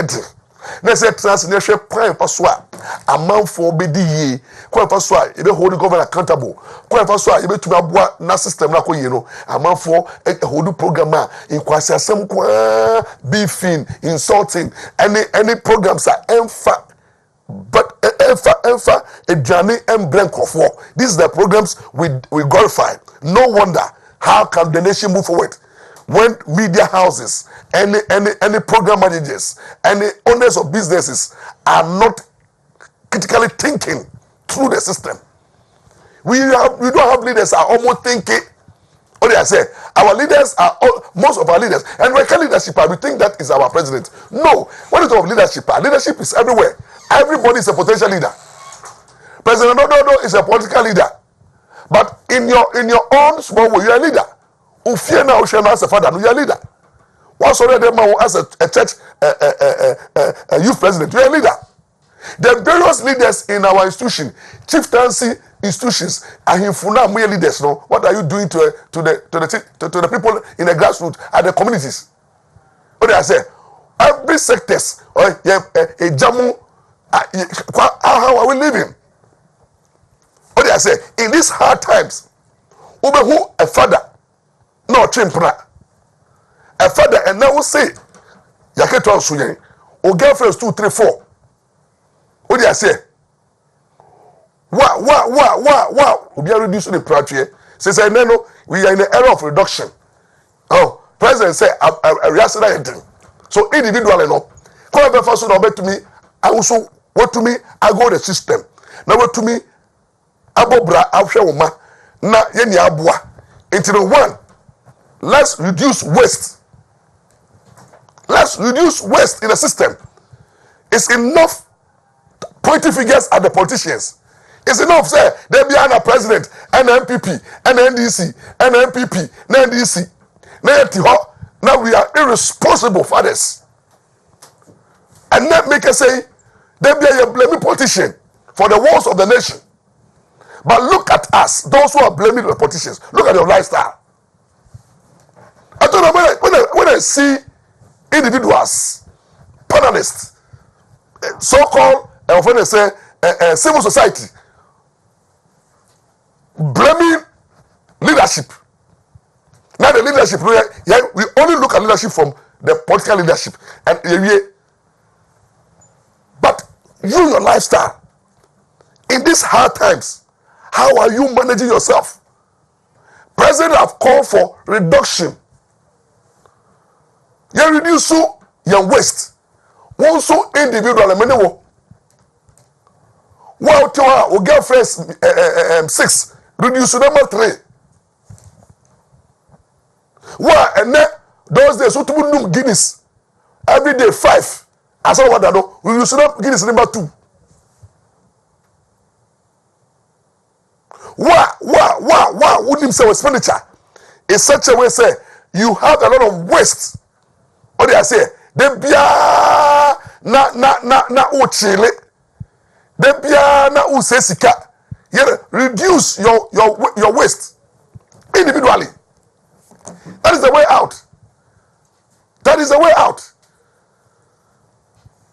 na say transnational point paswa amount for bedi point paswa e be hold the government accountable point paswa e be tuma boa na system na koyi no amount for hold program in kwasi asem kwa beefing insulting any programs are emfa but emfa edwane embrenkofo. These are the programs we glorify. No wonder how can the nation move forward when media houses, any program managers, any owners of businesses are not critically thinking through the system. We don't have leaders are almost thinking. What do I say? Our leaders are most of our leaders, and when we call leadership, we think that is our president. No, when it's of leadership, leadership is everywhere. Everybody is a potential leader. President Ododo is a political leader, but in your own small way, you are a leader. Ufie na Oshana as a father, you are a leader. Once already as a church a youth president, you are a leader. The various leaders in our institution, chieftaincy institutions, and infuna leaders. No, what are you doing to the people in the grassroots and the communities? What do I say? Every sectors, a jamu. How are we living? What do I say? In these hard times, who a father. No chimpra. A father and now say, Yaketon Suyan, or girlfriends 2, 3, 4. What do I say? Wow. We are reducing the project. Since I know we are in the era of reduction. Oh, President said, I reacted anything. So individually, no. Come over first to me. I also what to me, I go the system. Now what to me, Abobra, Abshawuma, na Yeni Abua. Into the one. Let's reduce waste. Let's reduce waste in the system. It's enough pointing fingers at the politicians. It's enough, say, they be a president, an MPP, an NDC, an MPP, an NDC. Now we are irresponsible fathers. And that make us say, they be a blaming politician for the wants of the nation. But look at us, those who are blaming the politicians. Look at your lifestyle. I don't know when I see individuals, journalists, so-called civil society, blaming leadership. Now the leadership, we only look at leadership from the political leadership, but your lifestyle in these hard times, how are you managing yourself? President have called for reduction. You reduce your waste. One so individual, well, to our girlfriends 6, reduce to number 3. Well, and then those days, what to do Guinness every day 5. As I want to know, reduce to Guinness number 2. Wow, wouldn't say expenditure. It's such a way say you have a lot of waste. What do I say? They bia na uchile. They bia na usesika. Reduce your waste individually. That is the way out. That is the way out.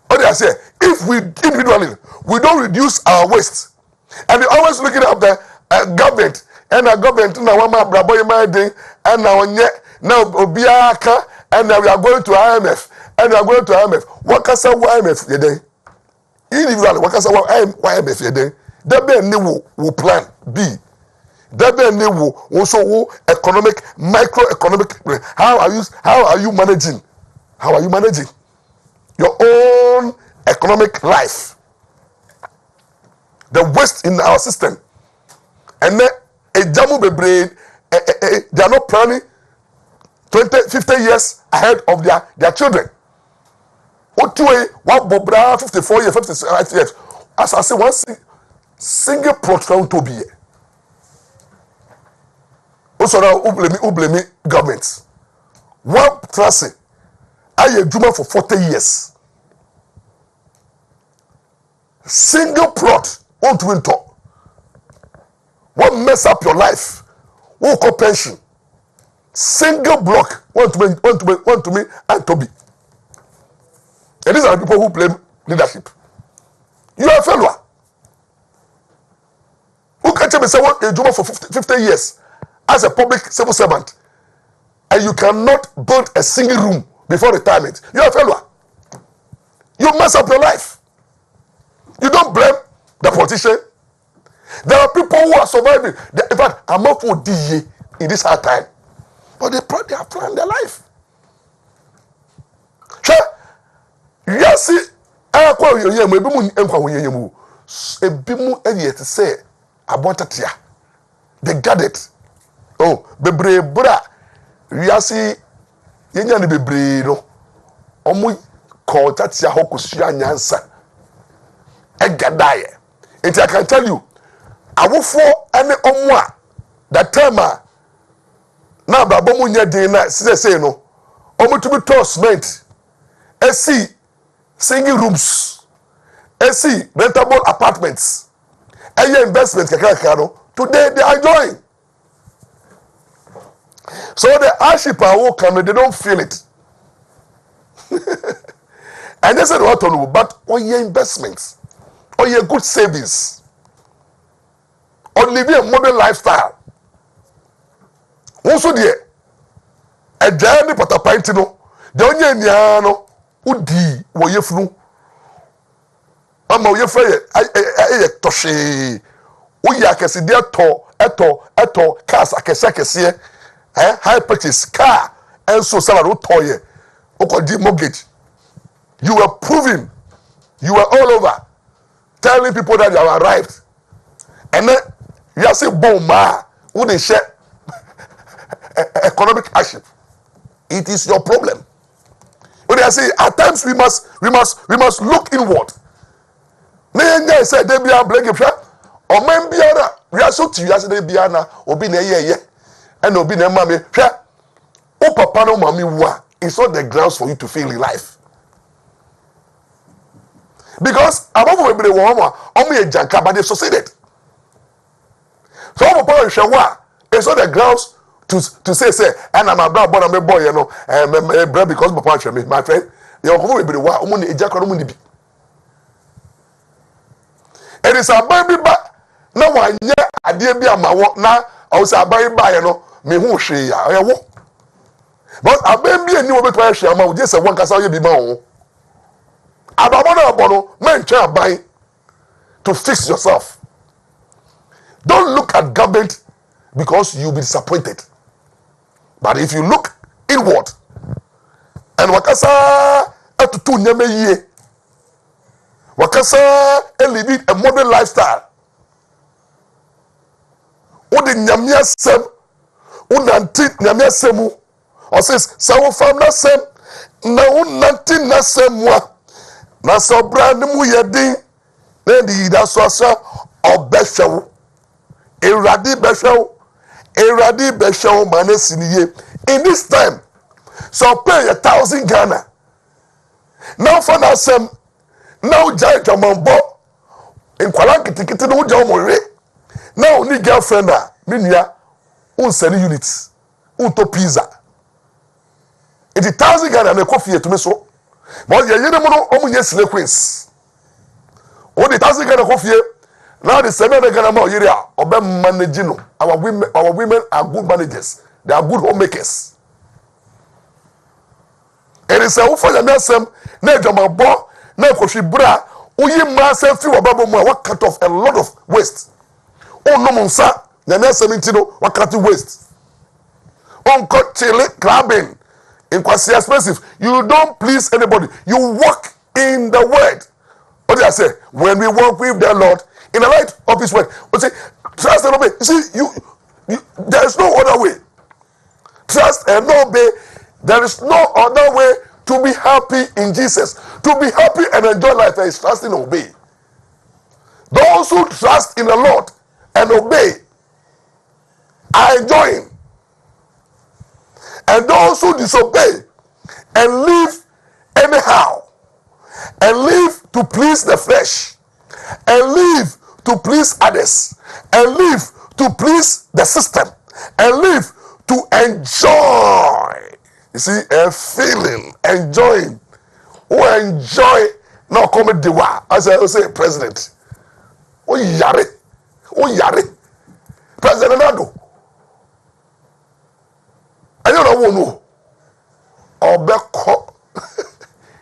What do I say? If we individually we don't reduce our waste, and we're always looking at the government, and our government now and now Obiaka, and now we are going to IMF, and we are going to IMF. What can say IMF today? Individually, what can say IMF today? There be a new plan B. There be a new also economic, microeconomic. How are you managing? How are you managing your own economic life? The waste in our system, and then a jamu be brain. They are not planning 20, 50 years ahead of their children. What bobra 54 years, 55 years. As I say, one single proton to be. Also now, who blame governments. One trust, I Juma for 40 years. Single plot, want to win talk. What mess up your life? What call pension? Single block, want to me and Toby. And these are the people who blame leadership. You are a failure. Who can tell me say what a job for 50 years as a public civil servant, and you cannot build a single room before retirement? You are a failure. You mess up your life. You don't blame the politician. There are people who are surviving. In fact, I'm not for DA in this hard time, but they have planned their life. Sure. Yes, I call you. Maybe mu ebimu to say about it. They got it. Oh, bebre bra. Yes, yenya ni bebre no. Omu call tatia hokusua nyansa. Egadaye. And I can tell you, awofo ane omwa that time na babomu nya din na say no. Omu to be tossment. See single rooms, see rentable apartments, investments. Today they are enjoying. So the hardship are coming, they don't feel it. And they said what to do, but all your investments, all your good savings, or living a modern lifestyle. Also there, a journey patapintino, the only niano. Udi wo yefunu ama wo yefre ye toshe wo ya kese de eto cars akese high purchase car and so salary toye okodi mortgage. You were proving, you were all over telling people that you have arrived, and then you are saying bomba who they share economic hardship. It is your problem. When I say at times we must look inward. Nenga say they be a blame or men be ana we are so to you as they be ana obi na ye and obi na mama hwe o papa no mama wa. It's not the grounds for you to fail in life. Because above everybody woman omo ye janka but they succeeded. So papa hwe wa, it's not the grounds to say and I'm a boy, you know, because papa me, my friend, You go be wa omo ne eja kro mo ne bi. It is a baby ba na wanye ade bi amawo na o say aban ba ye no me hu hwe ya ye wo. But aban bi ani wo beto ya hwe ama wo je se won kasa ye bi ma wo. Ababo na obono men twa aban to fix yourself. Don't look at government because you'll be disappointed. But if you look inward and wakasa etutu nyame yie, wakasa live a modern lifestyle, odi nyame asem, unanti nyame asemu, or says sawo fam na sem na unanti na semwa na sobra nemu yedin na di da so obehwewo eradi behwewo manesiniye. In this time, so pay 1,000 Ghana. Now for now, some now jai jamambo in Kwalankitikiti no jamore. Now ni girlfriend minya unseli units unto pizza. It is 1,000 Ghana na coffee to me so. But ye mono omunye sequence. O the 1,000 Ghana coffee. Now the 700 Ghana mo yiri a obe manage no. Our women are good managers. They are good homemakers. It is a ufo ya mesem na jamabo na koshibra uyi mase fi wababo mo what cut off a lot of waste. Oh no monsa na mesem ntino what cut waste. On cut chili clubbing in quasi expensive. You don't please anybody. You walk in the word. What do I say? When we walk with the Lord in the light of his word. But say trust and obey. You see you there is no other way. Trust and obey. There is no other way to be happy in Jesus. To be happy and enjoy life is trust and obey. Those who trust in the Lord and obey are enjoying. And those who disobey and live anyhow and live to please the flesh and live to please others and live to please the system and live to enjoy. You see, a feeling, enjoying. Who enjoy now come the wa as I say president. Oh yare. President Addo. I don't know. Obeko.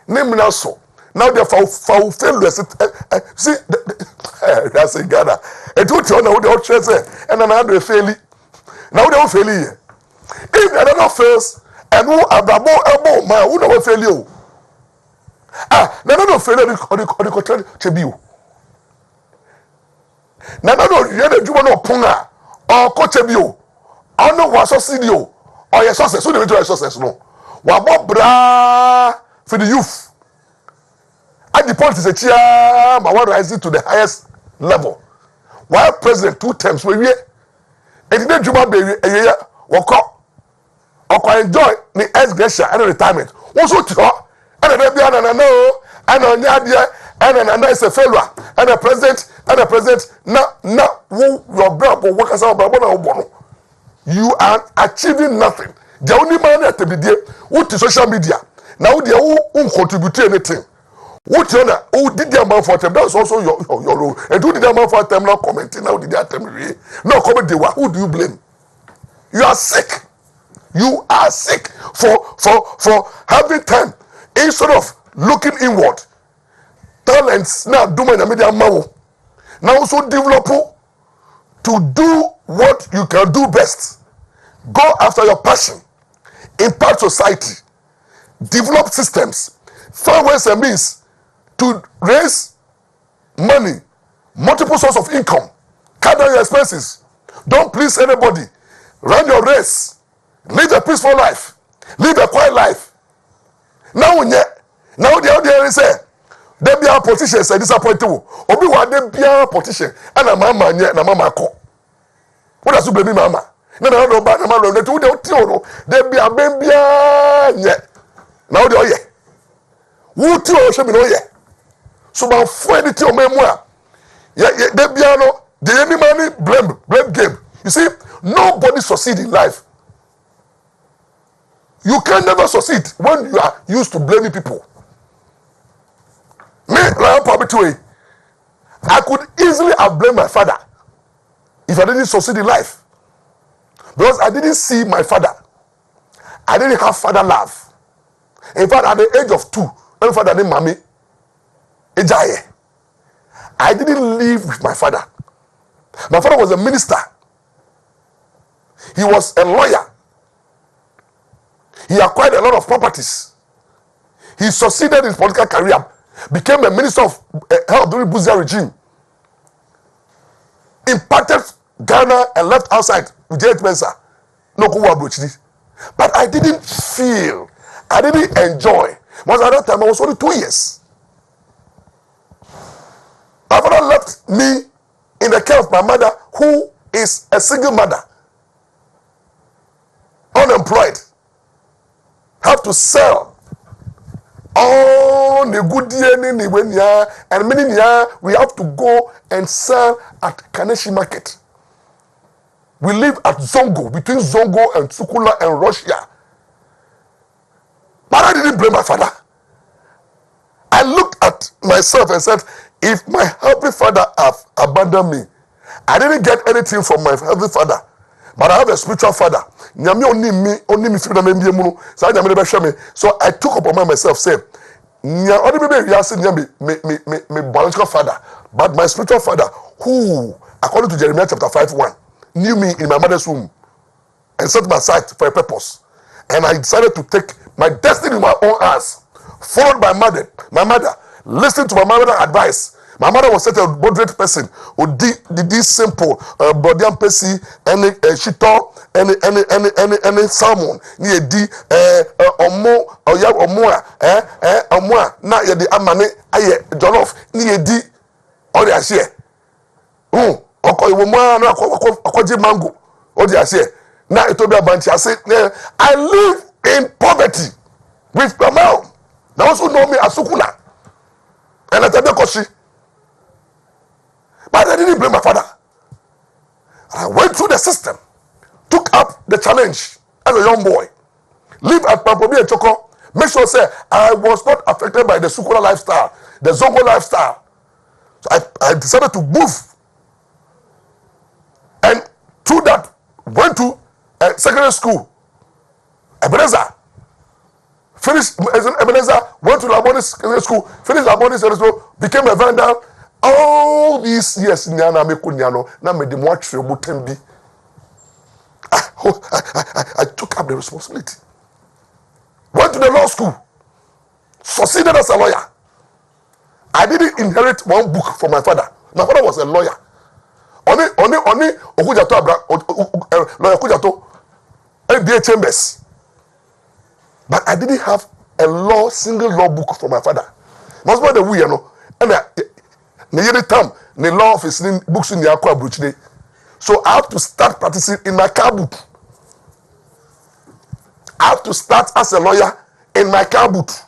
Name now so. Now they fail. See, that's a Ghana. And what you know, they say, and another fail. Now they fail here. If another fails, and who ababo man, who never fail you? No fail on the contrary to be you. No, you had a Juman or Punga or Cochebio. I know what succeed or your success. Who the success? No. What bra for the youth? At the point is a chair, I want to rise it to the highest level. While president 2 times, we and then Juma baby a year walk up. Or enjoy the ex-gratia and retirement. Also, and a baby and no, and on Yadia, and an nice fellow, and a president, no, your brother workers out. You are achieving nothing. The only man at the video, what is social media? Now they won't contribute anything. What you know, who did the amount for them? That's also your role. And who did the amount for them not commenting? Now did they attempt no comment? Who do you blame? You are sick. You are sick for having time instead of looking inward. Talents now do my media now also develop to do what you can do best. Go after your passion. Impact society. Develop systems. Find ways and means to raise money. Multiple sources of income. Cut down your expenses. Don't please anybody. Run your race. Live a peaceful life. Live a quiet life. Now the audience say, there be a politician say disappointed. Obi wa there be a politician and a mama nye na mama ko. What does you blame mama? No, there be a baby nye. Now the oye. Who ti o should be no ye. So my friend ti o memoir. Yeah, there be no. The any money blame game. You see, nobody succeed in life. You can never succeed when you are used to blaming people. I could easily have blamed my father if I didn't succeed in life. Because I didn't see my father. I didn't have father love. In fact, at the age of 2, my father named Mommy Ejaye. I didn't live with my father. My father was a minister. He was a lawyer. He acquired a lot of properties. He succeeded in his political career, became a minister of health during Buzia regime, impacted Ghana and left outside with J.H. Mensah. But I didn't feel, I didn't enjoy. Because at that time I was only 2 years. My father left me in the care of my mother, who is a single mother, unemployed, have to sell all the good and many we have to go and sell at Kaneshi market. We live at Zongo, between Zongo and Sukula and Russia. But I didn't blame my father. I looked at myself and said, if my heavenly father have abandoned me, I didn't get anything from my heavenly father, but I have a spiritual father. So I took upon myself, say, biological father, but my spiritual father, who, according to Jeremiah chapter 5:1, knew me in my mother's womb and set my sight for a purpose. And I decided to take my destiny in my own hands, followed by my mother, listening to my mother's advice. My mother was such a moderate person who did this simple body and pesi, any shito, any salmon, ni di omo na ye di amane aye jollof ni di ori ase oko iwo mo na akoji mango odi ase na etobia banchi ase. I live in poverty with my mom. Now also know me as Sukuna and at Adekoshi. But I didn't blame my father. I went through the system, took up the challenge as a young boy, lived at Pampobi and Choko. Make sure say I was not affected by the Sukuna lifestyle, the Zongo lifestyle. So I decided to move. And through that, went to secondary school. Ebenezer. Finished Ebenezer, went to Laboni Secondary School, finished Laboni Secondary School, became a vendor. All these years, I took up the responsibility. Went to the law school, succeeded as a lawyer. I didn't inherit one book from my father. My father was a lawyer. Only Okujato lawyer Okujato, NBA Chambers. But I didn't have a single law book from my father. Most of the way, you know, and the law office books in the Aqua Bruchide. So I have to start practicing in my car boot. I have to start as a lawyer in my car boot.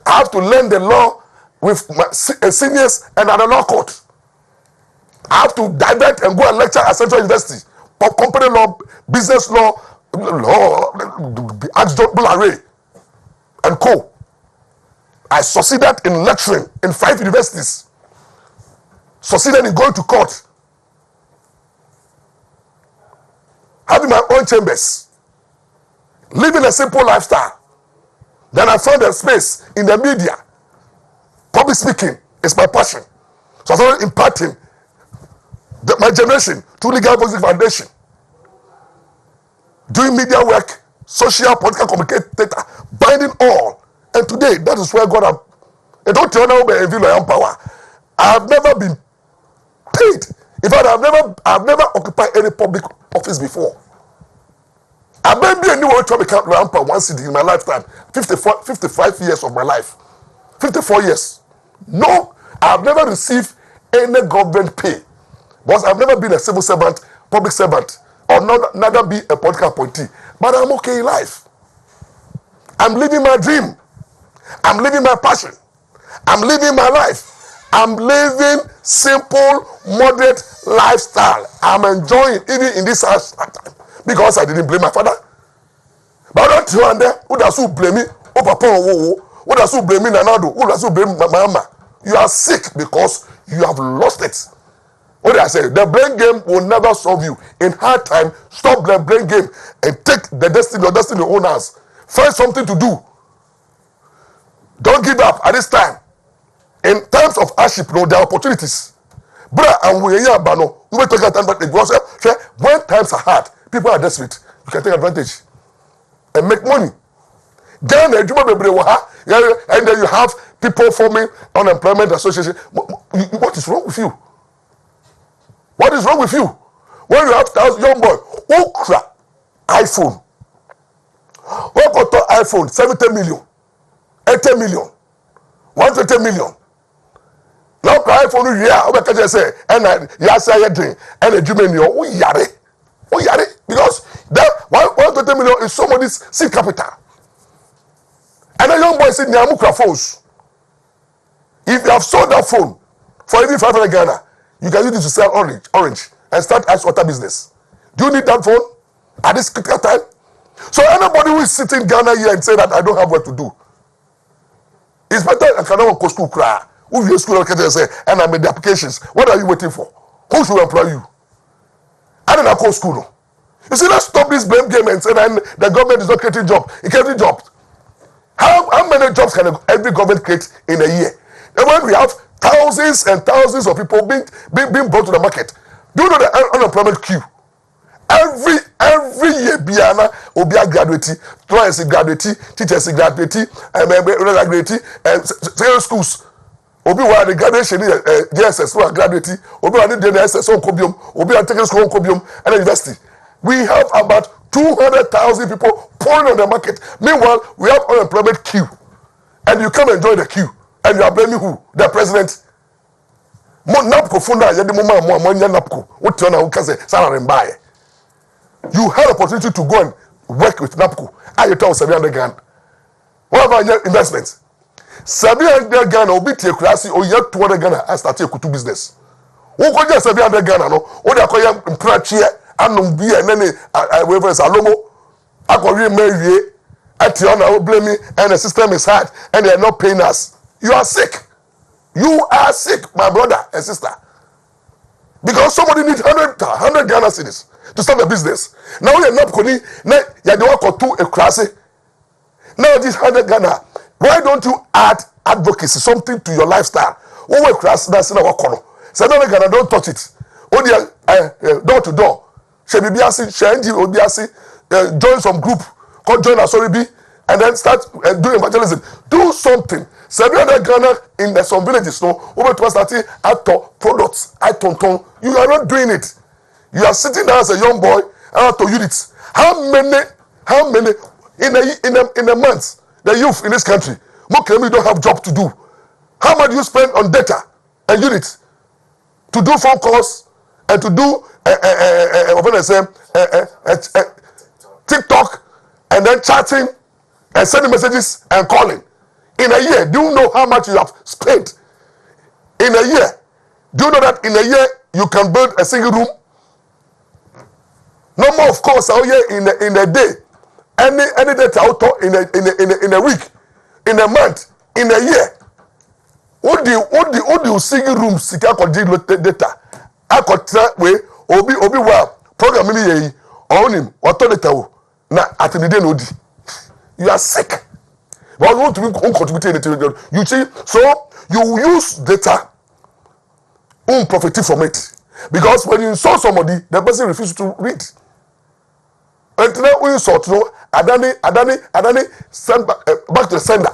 I have to learn the law with my seniors and at the law court. I have to divert and go and lecture at Central University. Company law, business law, Archduke Array, and co. I succeeded in lecturing in 5 universities. Succeeded in going to court. Having my own chambers. Living a simple lifestyle. Then I found a space in the media. Public speaking is my passion. So I started imparting my generation to Legal Voices Foundation. Doing media work, social, political communicator, binding all. And today, that is where God have. And don't tell me about Ampaw. I have never been paid. In fact, I've never occupied any public office before. I've been doing new work to become Ampaw once in my lifetime. 55 years of my life. 54 years. No, I've never received any government pay. Because I've never been a civil servant, public servant, or neither be a political appointee. But I'm okay in life. I'm living my dream. I'm living my passion. I'm living my life. I'm living simple, moderate lifestyle. I'm enjoying even in this time because I didn't blame my father. But not one there. Who does who blame me? Oh, papa, who does who blame me? Nanado. Who does who blame my mama? You are sick because you have lost it. What did I say? The brain game will never solve you. In hard time, stop the brain game and take the destiny, your destiny in your own hands. Find something to do. Don't give up at this time. In times of hardship, there are opportunities. Bra and we are bano. You may take advantage. When times are hard, people are desperate. You can take advantage and make money. Then and then you have people forming unemployment association. What is wrong with you? What is wrong with you? When you have young boy, who iPhone, who got iPhone 70 million, 80 million, 120 million. Now iPhone here, I say, and yes, I drink, and a Jumenia, oh yare, because that 120 million is somebody's seed capital. And a young boy said, Nyamukra phones. If you have sold that phone for even 500 Ghana, you can use it to sell orange and start ice water business. Do you need that phone at this critical time? So anybody who is sitting in Ghana here and say that I don't have work to do, it's better I cannot go to school cry. Who you school and say, and I made the applications. What are you waiting for? Who should employ you? I don't go to school. You see, let's stop this blame game and say that the government is not creating jobs. It creating jobs. How many jobs can every government create in a year? And when we have thousands and thousands of people being brought to the market, do you know the unemployment queue? Every year, Biana, Obia graduate, lawyers graduate, teachers graduate, graduate, secondary schools. Obi wa the graduation JSS who are graduate, Obi wa the JSS on Kobium, Obi wa taking school on Kobium and university. We have about 200,000 people pouring on the market. Meanwhile, we have unemployment queue. And you come and join the queue. And you are blaming who? The president. Napko funda yedi mama mwanya napko. What you know kaze salary mbaye. You had opportunity to go and work with Napko. I you tell 700 Ghana. What about your investments? 700 Ghana obi tie kurasi o yet 200 Ghana I start a kutu business. Who go just 700 Ghana no? O dey akoya mprachie anom bi enene whatever is alomo. Akori mewie ati ona blame me and the system is hard and they are not paying us. You are sick. You are sick, my brother and sister. Because somebody needs 100 Ghana cedis to start a business. Now you're not going to work to a class. Now this 100 Ghana, why don't you add advocacy, something to your lifestyle? Over class that's in our corner. 700 Ghana, don't touch it. Door to door. Join some group, join a sorry B, and then start doing evangelism. Do something. 700 Ghana in some villages, no, over to us starting products, you are not doing it. You are sitting there as a young boy and to units. How many in a month the youth in this country, Mokemi don't have job to do. How much do you spend on data and units to do phone calls and to do TikTok and then chatting and sending messages and calling? In a year, do you know how much you have spent? In a year, do you know that in a year you can build a single room? No more, of course, out here in a day. Any data out in a week, in a month, in a year. What do you single room sika ko data? I could track way obi wa program ni ye onim auto data o na atinide no di. You are sick. But you want to contribute anything. You see, so you use data, profit from it. Because when you insult somebody, the person refuses to read. And now we insult, Adani, send back to the sender.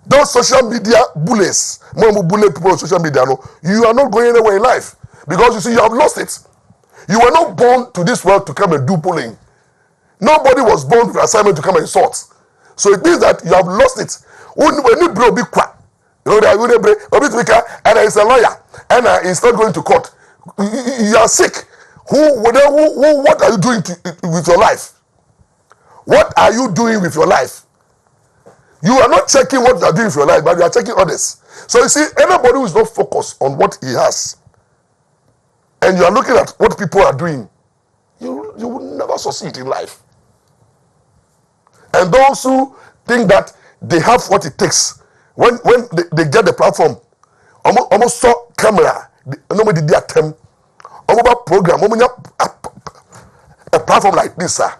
Those social media bullies, more bully people on social media, no, you are not going anywhere in life. Because you see, you have lost it. You were not born to this world to come and do bullying. Nobody was born with an assignment to come and insult. So it means that you have lost it. When you blow big quack, you know that and he's a lawyer and he's not going to court. You are sick. What are you doing with your life? What are you doing with your life? You are not checking what you are doing with your life, but you are checking others. So you see, anybody who is not focused on what he has, and you are looking at what people are doing, you will never succeed in life. And those who think that they have what it takes, When they get the platform, almost saw camera, nobody did attempt. Almost program, a platform like this, sir.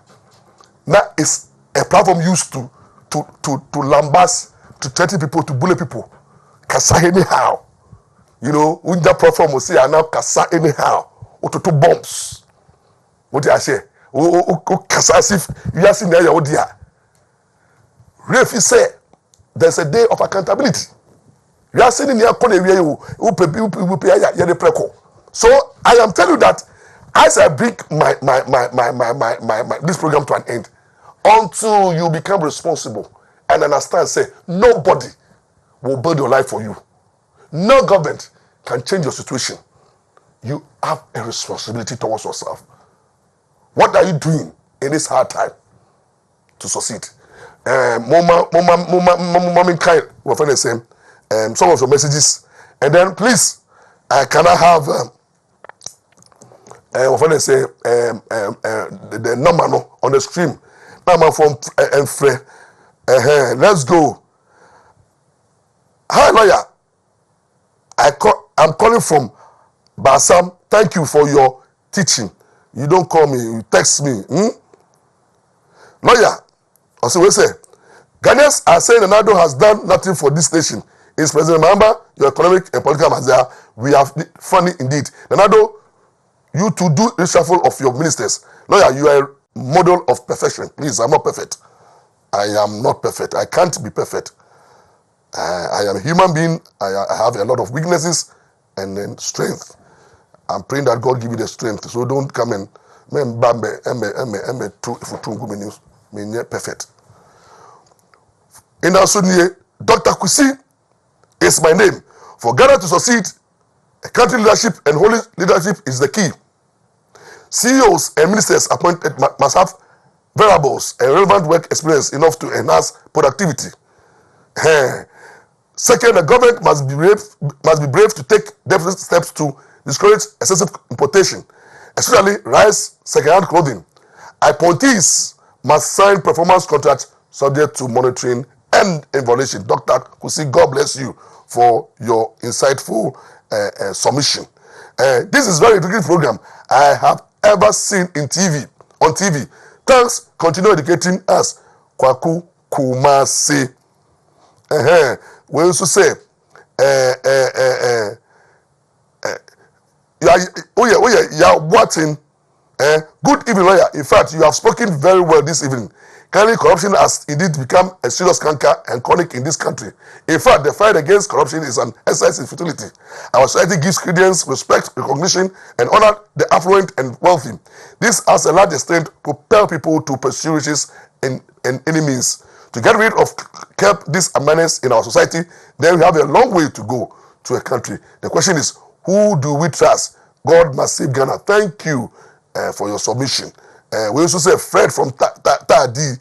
Now it's a platform used to lambast, to threaten people, to bully people. Kasa anyhow. You know, when that platform will say, I now kasa anyhow. Or to bombs. What do I say? Kasa as if you are seeing there, oh dear. Refi say, there's a day of accountability. You are saying in your corner, so I am telling you that as I bring my this program to an end, until you become responsible and understand, say, nobody will build your life for you. No government can change your situation. You have a responsibility towards yourself. What are you doing in this hard time to succeed? Mama kind of saying some of your messages, and then please, can I have the number on the stream? Number from let's go. Hi, lawyer. I'm calling from Basam. Thank you for your teaching. You don't call me, you text me. Lawyer, also we say, Ghanaians are saying Ronaldo has done nothing for this nation. Is President Mahama, your economic and political advisor? We have funny indeed. Ronaldo, you to do reshuffle of your ministers. Lawyer, you are a model of perfection. Please, I'm not perfect. I am not perfect. I can't be perfect. I am a human being. I have a lot of weaknesses and then strength. I'm praying that God give you the strength. So don't come and perfect. In Asunie, Dr. Kusi is my name. For Ghana to succeed, country leadership and holy leadership is the key. CEOs and ministers appointed must have variables and relevant work experience enough to enhance productivity. Second, the government must be brave to take definite steps to discourage excessive importation, especially rice, second-hand clothing. Appointees must sign performance contracts subject to monitoring and evaluation. Dr. Kusi, God bless you for your insightful submission. This is a very educative program I have ever seen on TV. Thanks. Continue educating us. Kwaku Kumasi. We also say, you are watching. Good evening, lawyer. In fact, you have spoken very well this evening. Currently, corruption has indeed become a serious canker and chronic in this country. In fact, the fight against corruption is an exercise in futility. Our society gives credence, respect, recognition, and honor the affluent and wealthy. This has a large extent propel people to pursue riches in any means. To get rid of this unmanaged in our society, then we have a long way to go to a country. The question is, who do we trust? God must save Ghana. Thank you for your submission. We also say Fred from Tadi.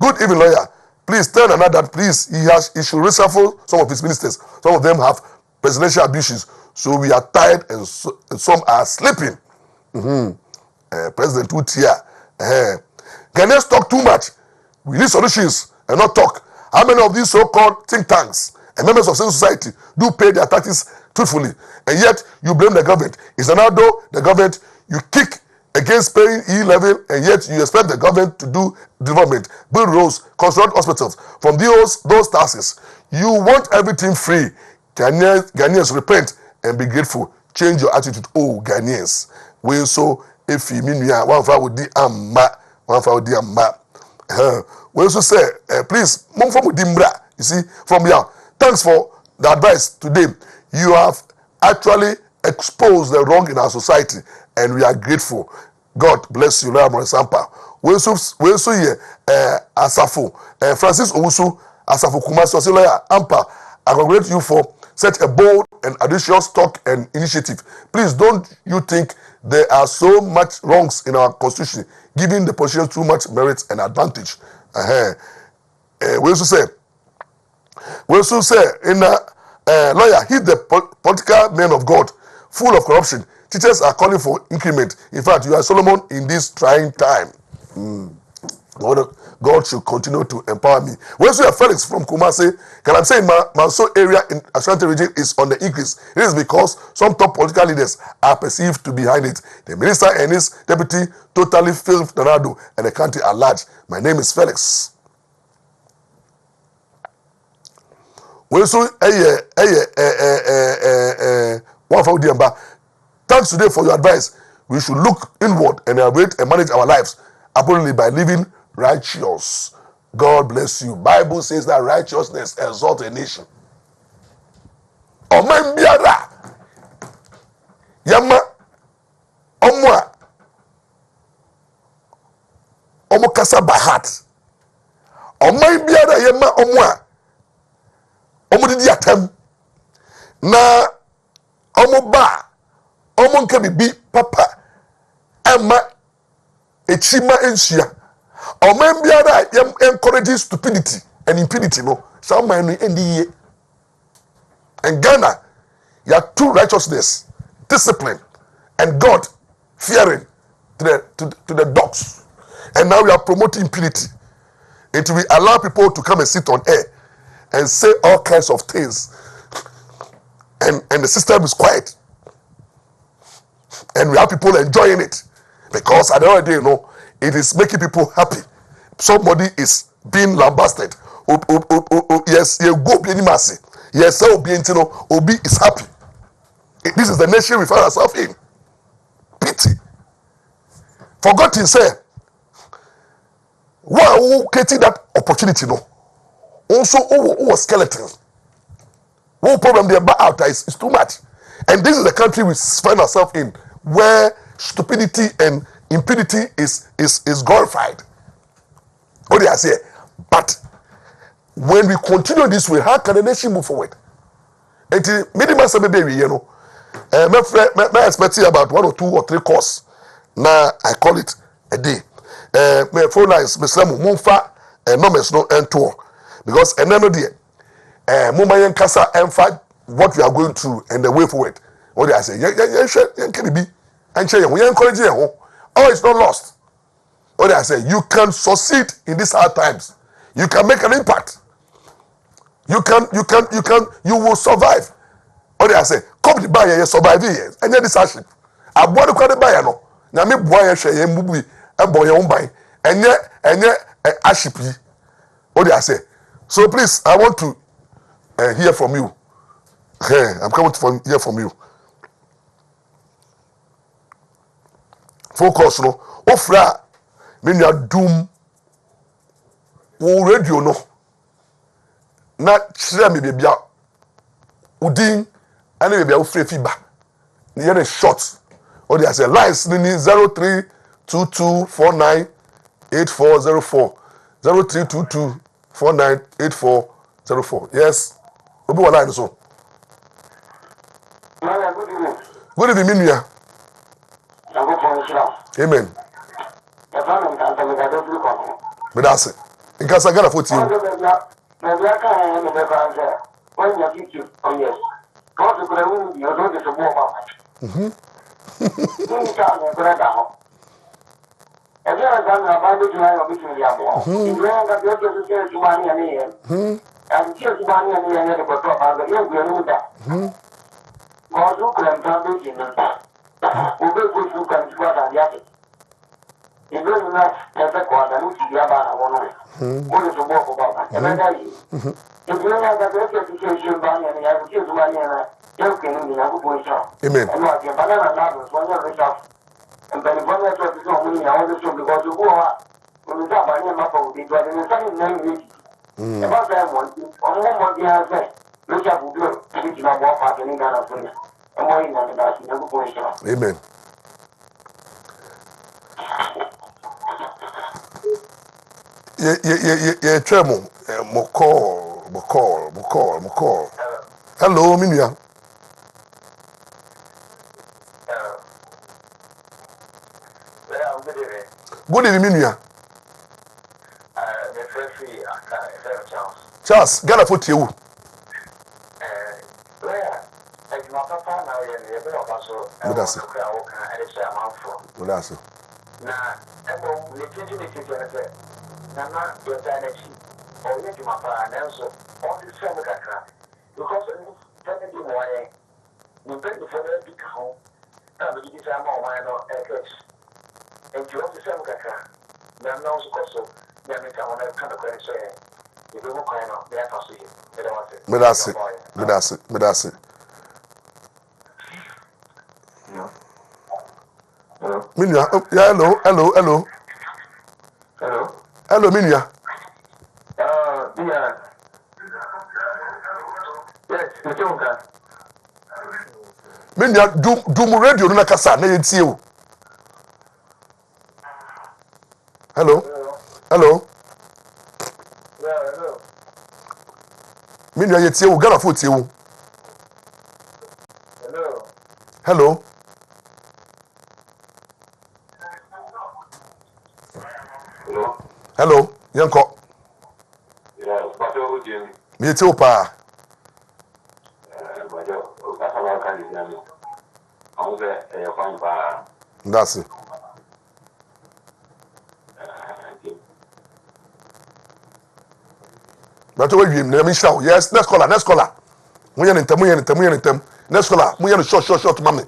Good evening, lawyer. Please tell another that please he should reshuffle some of his ministers. Some of them have presidential abuses, so we are tired and some are sleeping. President Utia. Ghanaians talk too much. We need solutions and not talk. How many of these so-called think tanks and members of civil society do pay their taxes truthfully, and yet you blame the government? Is Ronaldo the government? You kick against paying E-level, and yet you expect the government to do development, build roads, construct hospitals from those taxes. You want everything free. Ghanaians repent and be grateful. Change your attitude. Oh, Ghanaians. We so if you mean one with the amma. We also say, please, you see, from here. Thanks for the advice today. You have actually exposed the wrong in our society, and we are grateful. God bless you, Lord Maurice Ampaw. We also here, Asafo, Francis Owusu, Asafo Kumasi, lawyer Ampaw. I congratulate you for such a bold and audacious talk and initiative. Please, don't you think there are so much wrongs in our constitution, giving the politicians too much merit and advantage? We also say, in lawyer, he's the political man of God, full of corruption. Teachers are calling for increment. In fact, you are Solomon in this trying time. God should continue to empower me. When we are Felix from Kumasi, can I say Manso area in Ashanti region is on the increase? It is because some top political leaders are perceived to be behind it. The minister and his deputy totally failed Donado and the country at large. My name is Felix. When so thanks today for your advice. We should look inward and evaluate and manage our lives apparently by living righteous. God bless you. Bible says that righteousness exalts a nation. Oman biara yama omwa omukasa by heart. Oman biara yama omwa omudidi atam na omuba omunke bibi papa ama echima ensia. Oman biara encourages stupidity and impunity no. Some man NDA. And Ghana, you have true righteousness, discipline, and God fearing to the dogs. And now we are promoting impunity. It will allow people to come and sit on air and say all kinds of things. And the system is quiet. And we have people enjoying it. Because at the end of the day, you know, it is making people happy. Somebody is being lambasted. Yes, you go be mercy. Yes, Obi is happy. This is the nation we find ourselves in. Pity. Forgotten say, why who created that opportunity? No. Also, who skeleton? What problem they are out is too much. And this is the country we find ourselves in, where stupidity and impunity is glorified. What do I say? But when we continue this way, how can the nation move forward? And minimum baby, you know, my expecting about 1 or 2 or 3 courses. Now I call it a day. My phone lines, Mislamu Mumfa, and no no and tour. Because another day, Mumayan Kasa and fight what we are going through and the way forward. What do I say? Can it be? And we encourage you. Oh, it's not lost. What do I say? You can succeed in these hard times. You can make an impact. You will survive. What do I say? Come to buy you survive here. And then this hardship. I bought the quite buy no. Now me boy you share mubu and boy you buy. And yet hardship. What do I say? So please, I want to hear from you. I'm coming to hear from you. Focus no. Ofra when you are doom. Wo radio no. Na kyerɛ me bebia udin ane bebia wo free feedback ne yɛ short or they say lines ni 0322498404 0322498404 yes obi wa line so good evening minua amen bedase nkasa gara 14 when you yes. God is going to be your daughter to move out. If you are done about the line of between the Ampaw, you know that you're going to say to money and here, and just money and here, and the top of the young girl with that. God who can come in who will go to come to God and yet. If you're not as a quarter, which is the Abana one. What is the walk about? And I tell you, if you have a better education, and you have a kid money and you can be a good shop. Amen. And what your banana lovers, one of the shop. And then if one of the shop, we are always because you go out. When we talk about your map of the driving, and something name about that one, on one more year, look up with you, which you have walked out in Ghana for you. And why not about you, never go shop. Amen. Yeah, Tremor, Mokol. Hello, Minia. Good evening, Minia. Charles, Ghana for you. Nana, your energy, or you do my plan, and so all this family because family why you bring the family big home, and we give them all mine or eggs. And you want the family cacra. Now, no, so, then we come on a kind of question. If you look kind of, they are possible. Medasi. Minya, hello. Hello, Minya. Yeah. Yes, it's okay. Minya, do mu radio no kasa na yentie o. Hello. Yeah, hello. Minya yentie o, Ghana fo tie o. Hello. Hello, yanko. Yeah, but you Jim. Me tie o pa. But you can hear me. I'm there, fine pa. That's it. But we dream, let me show. Yes, next caller. We are in tem. Next caller, we are short, mommy.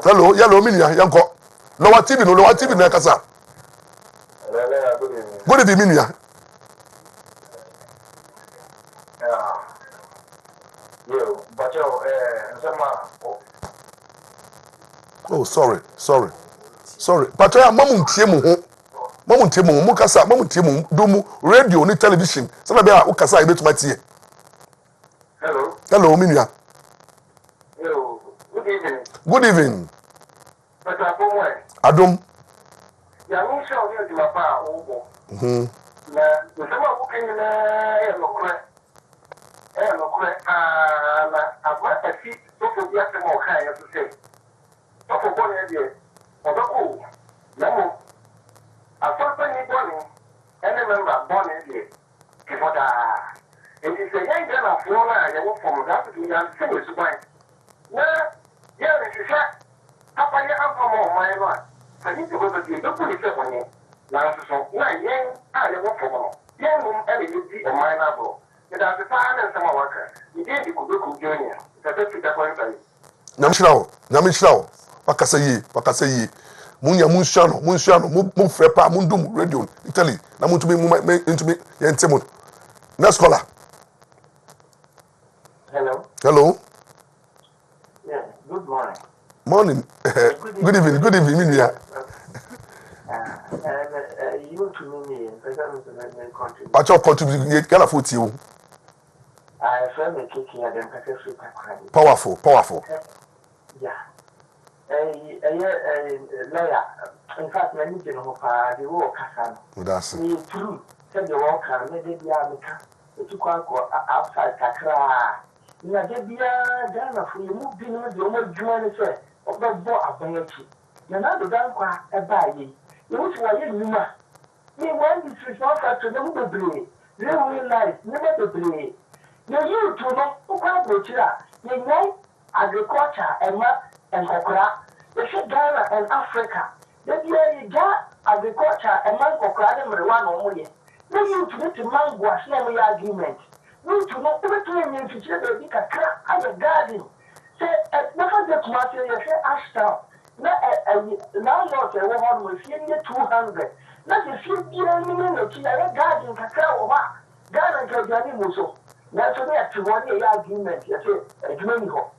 Hello, yellow minia, yanko. Lower TV, na kasa. Good evening, minia. But Oh, sorry. Patoya, mamu ntie mu ho kasa, mamu ntie mu do mu radio ni television. Sana be a wo kasa ibetuma tie. Hello, minia. Good evening. Adom. Ya mi show you the papa obo. Na nsema ko kin na e no kure na agba tafi to ko bi ase mo kan ya so say. To ko bo ne die. Odoko na mo afapa ni bo ni ene member bo ne die. Kifoda. Enti se yan ga na fo na ya wo from that to yan se we suban. Na ya ni sha papa ya Ampaw mo mai ba. Sani to go to the doctor say woni. Na so na yen a ya wo from no. Yen mum ene di o mai na bro. Ida se fa na sama waka. Ide di ko do junior. Ta ta fita ko ntai. Nyamishrawo. Wakasa yi. Munya munshano, mu frepa, mundum radio Italy. Na muntumi yentemu. Next caller. Hello. Yeah, good morning. Morning. Good evening, minia. You to me, contribute. Pacho contribute Ghana fo tie o. I feel me kicking at them free pack. Powerful. Yeah. Lawyer. In fact, I need to know the war Cassan. That's it. Me true. Said the walker, maybe the America. The two outside Kakra. In a debia, Ghana for you move in the almost German say, of the boy of Bayaki. You're not the Danqua, a baby. You wish why you knew. Me one is responsible to them to blame. Real life, never to blame. You to know who can't go to you know agriculture and Kokra. They said Ghana and Africa. Then you got agriculture and Kokra and marijuana only. Then you to get to mango as never argument. You to know everything you to say the big crack at the garden. Say, never get to master, you say, Ashton. Now, not a woman will see 200. Not a few minutes, you are a garden, cacao, or Ghana and Gani Muso. That's only a 1 year argument, you say, a Jumenho.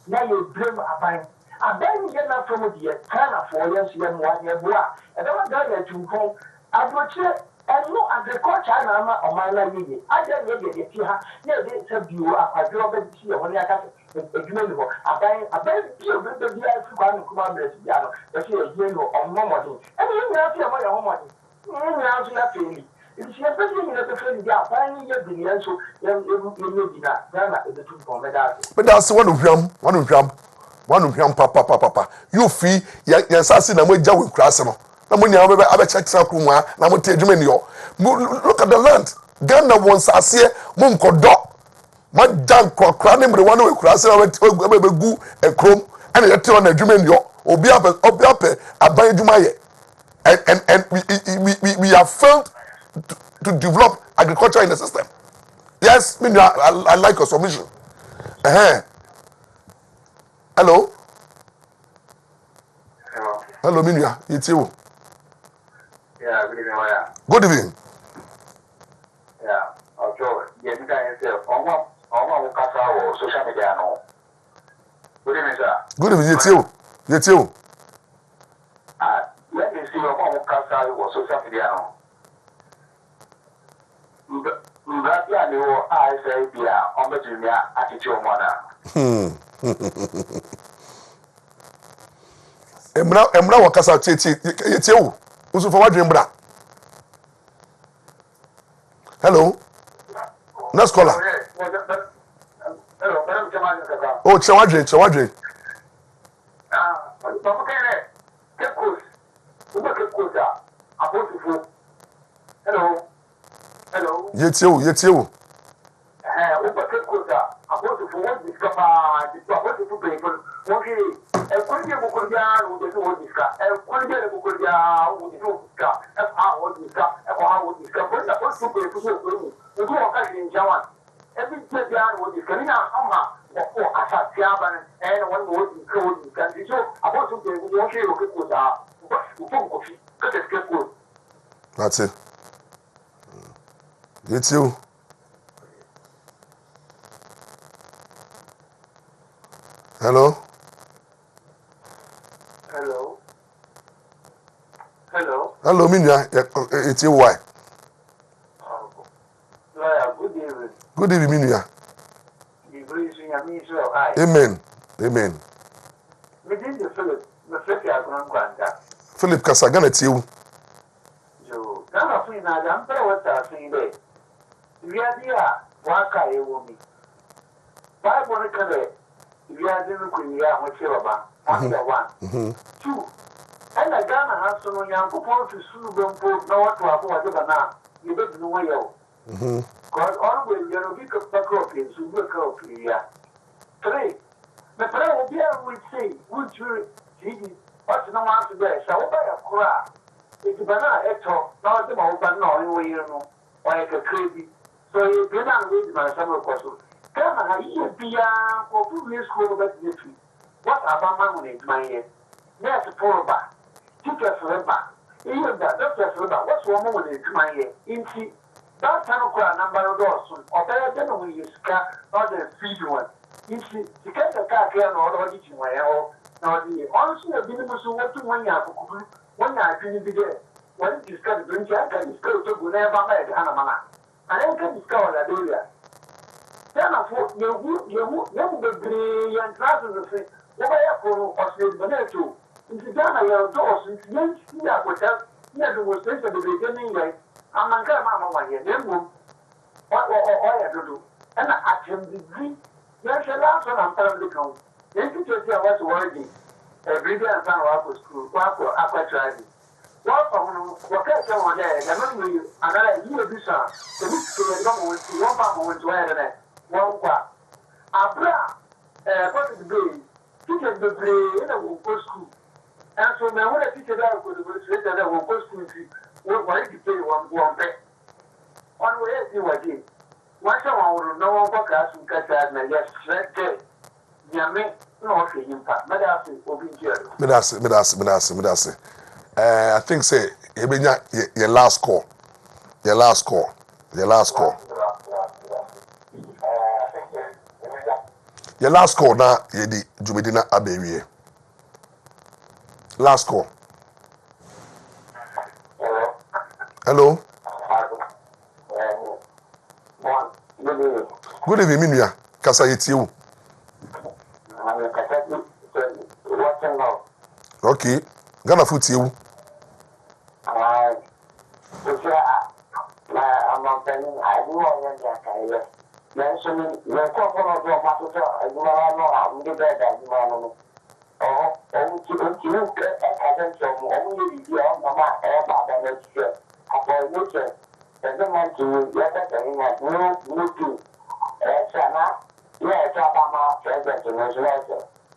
Now you blame a buying. A buying get up from the Kana 4 years, you have 1 year bois. And I'm going to home. I would say, and no agriculture, I'm on my lady. I don't get it here. Yeah, they said you are a job at here when I got a Jumenho. I buy you with the African commanders, that's your yellow on no money. And you have your own money. You have to have feeling. It's your person in the friend, they are buying your billion, so you may be that. Ghana is the truth for me. But that's one of them, papa. You fee, your assassin and we jaw with Crasano. No money, I bet check Sakuma, and I'm going to tell you. Look at the land. Ghana wants us here, Munko dog. My junk cranim, the one who crasses over go and chrome, and you tell on a human yo obi up aban adwuma ye and we have failed to develop agriculture in the system. Yes, I like your submission. Hello. Hello, Minya. It's you. Yeah, good evening. Good evening. Yeah, okay. Yeah, you guys say, on social media no. Good evening, sir. Good evening. It's you. It's you. Let me see on social media no. Mbabia ni wo I say bia on the junior attitude mona. Emra wakasa it's you. Usu for what dream bra. Hello. Next caller. Oh, Chawadre. Hello. Yet you. That's it. It's you. Hello. Hello, Minya. It's you. Why? Good evening. Good evening, Minya. Amen. Within the Philip, Philip Kasagana, it's you. So, now I'm what I say there. We are there, Waka, a woman. Bible, we are the Kuya, which you are one. Two, and I Ghana has some young people to sue them for no one to avoid now. You don't know where you because always you're a big of backropians who work out here. Three, the prayer will be able to say, would you see what's no answer there? Shall buy a cry? It's a banana, not the open, no, you know, or like a crazy. So you've been on with my summer question. Ghana, you be for 2 years school of history. What about my year? There's a poor back. Teachers remember. Even that, doctors remember. What's one moment in my year? In see, that time of number of doors, or better than when you scar, not the feed one. You see, you get the car clear or teaching my own. Now, the honestly, I've been able to work to 1 year for 1 year. I couldn't be there. When you discover the drink, I can discover to go never by the Hanamana. I can discover that area. Then I thought, you never be and classes of say, what I have for us, the if you done your doors, if you see that with us, never was this at the beginning, right? I'm a grandma, here, then what I have to do. And I can degree. There's a last one I'm telling you. Then you just say I was working. Every day I'm trying to school, work for upper driving. What can someone there? I remember you, another year, this one. The week to the government, one to wear one quack. Abra, what is the day? Teachers the play in a go school. And so now when a teacher that could have that will go school, we're going to pay one pay. One way, you again. Once I will know what class we catch that, and yes, straight there. Yammy, no, okay, impact. Madame, will be here. Medasi. I think say your last call. Your last call now, you di Jumedina Abewie. Last call. Hello. Good evening, Minya. Kasa yetiwu. Okay. Ghana food you.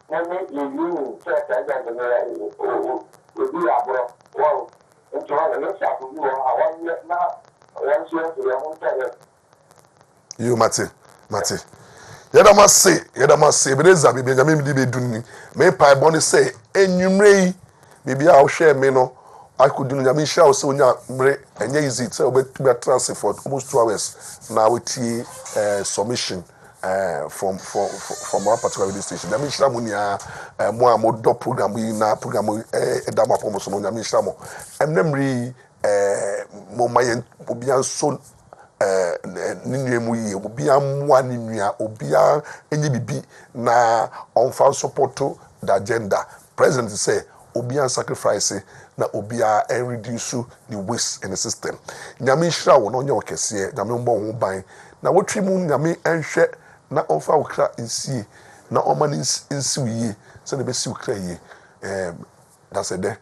na me you check that the be abro wow into one let's have you I want now once you have to you Mate yɛda se beneza bi Benjamin di be dunni me pai boni say enwumre bibia a wo hwɛ me no akudunu nyame hia wo se onya mre enye easy say obetumi transfer for almost 2 hours na wetie submission from one particular radio station nyame hia mo nia mo a mo do program yi na program edam apom so no nyame hia mo emnemri mo mayen obia so ninue mu yi obia mwa ninua obia enye bibi na on fan support the agenda president say obia sacrifice na obia reduce the waste in the system nyame hira wo no nya okese nyame mbo ho ban na wotwi mu nyame enhwe na onfa okra nsie na oma nsi wiye se na be si okra yi that's it there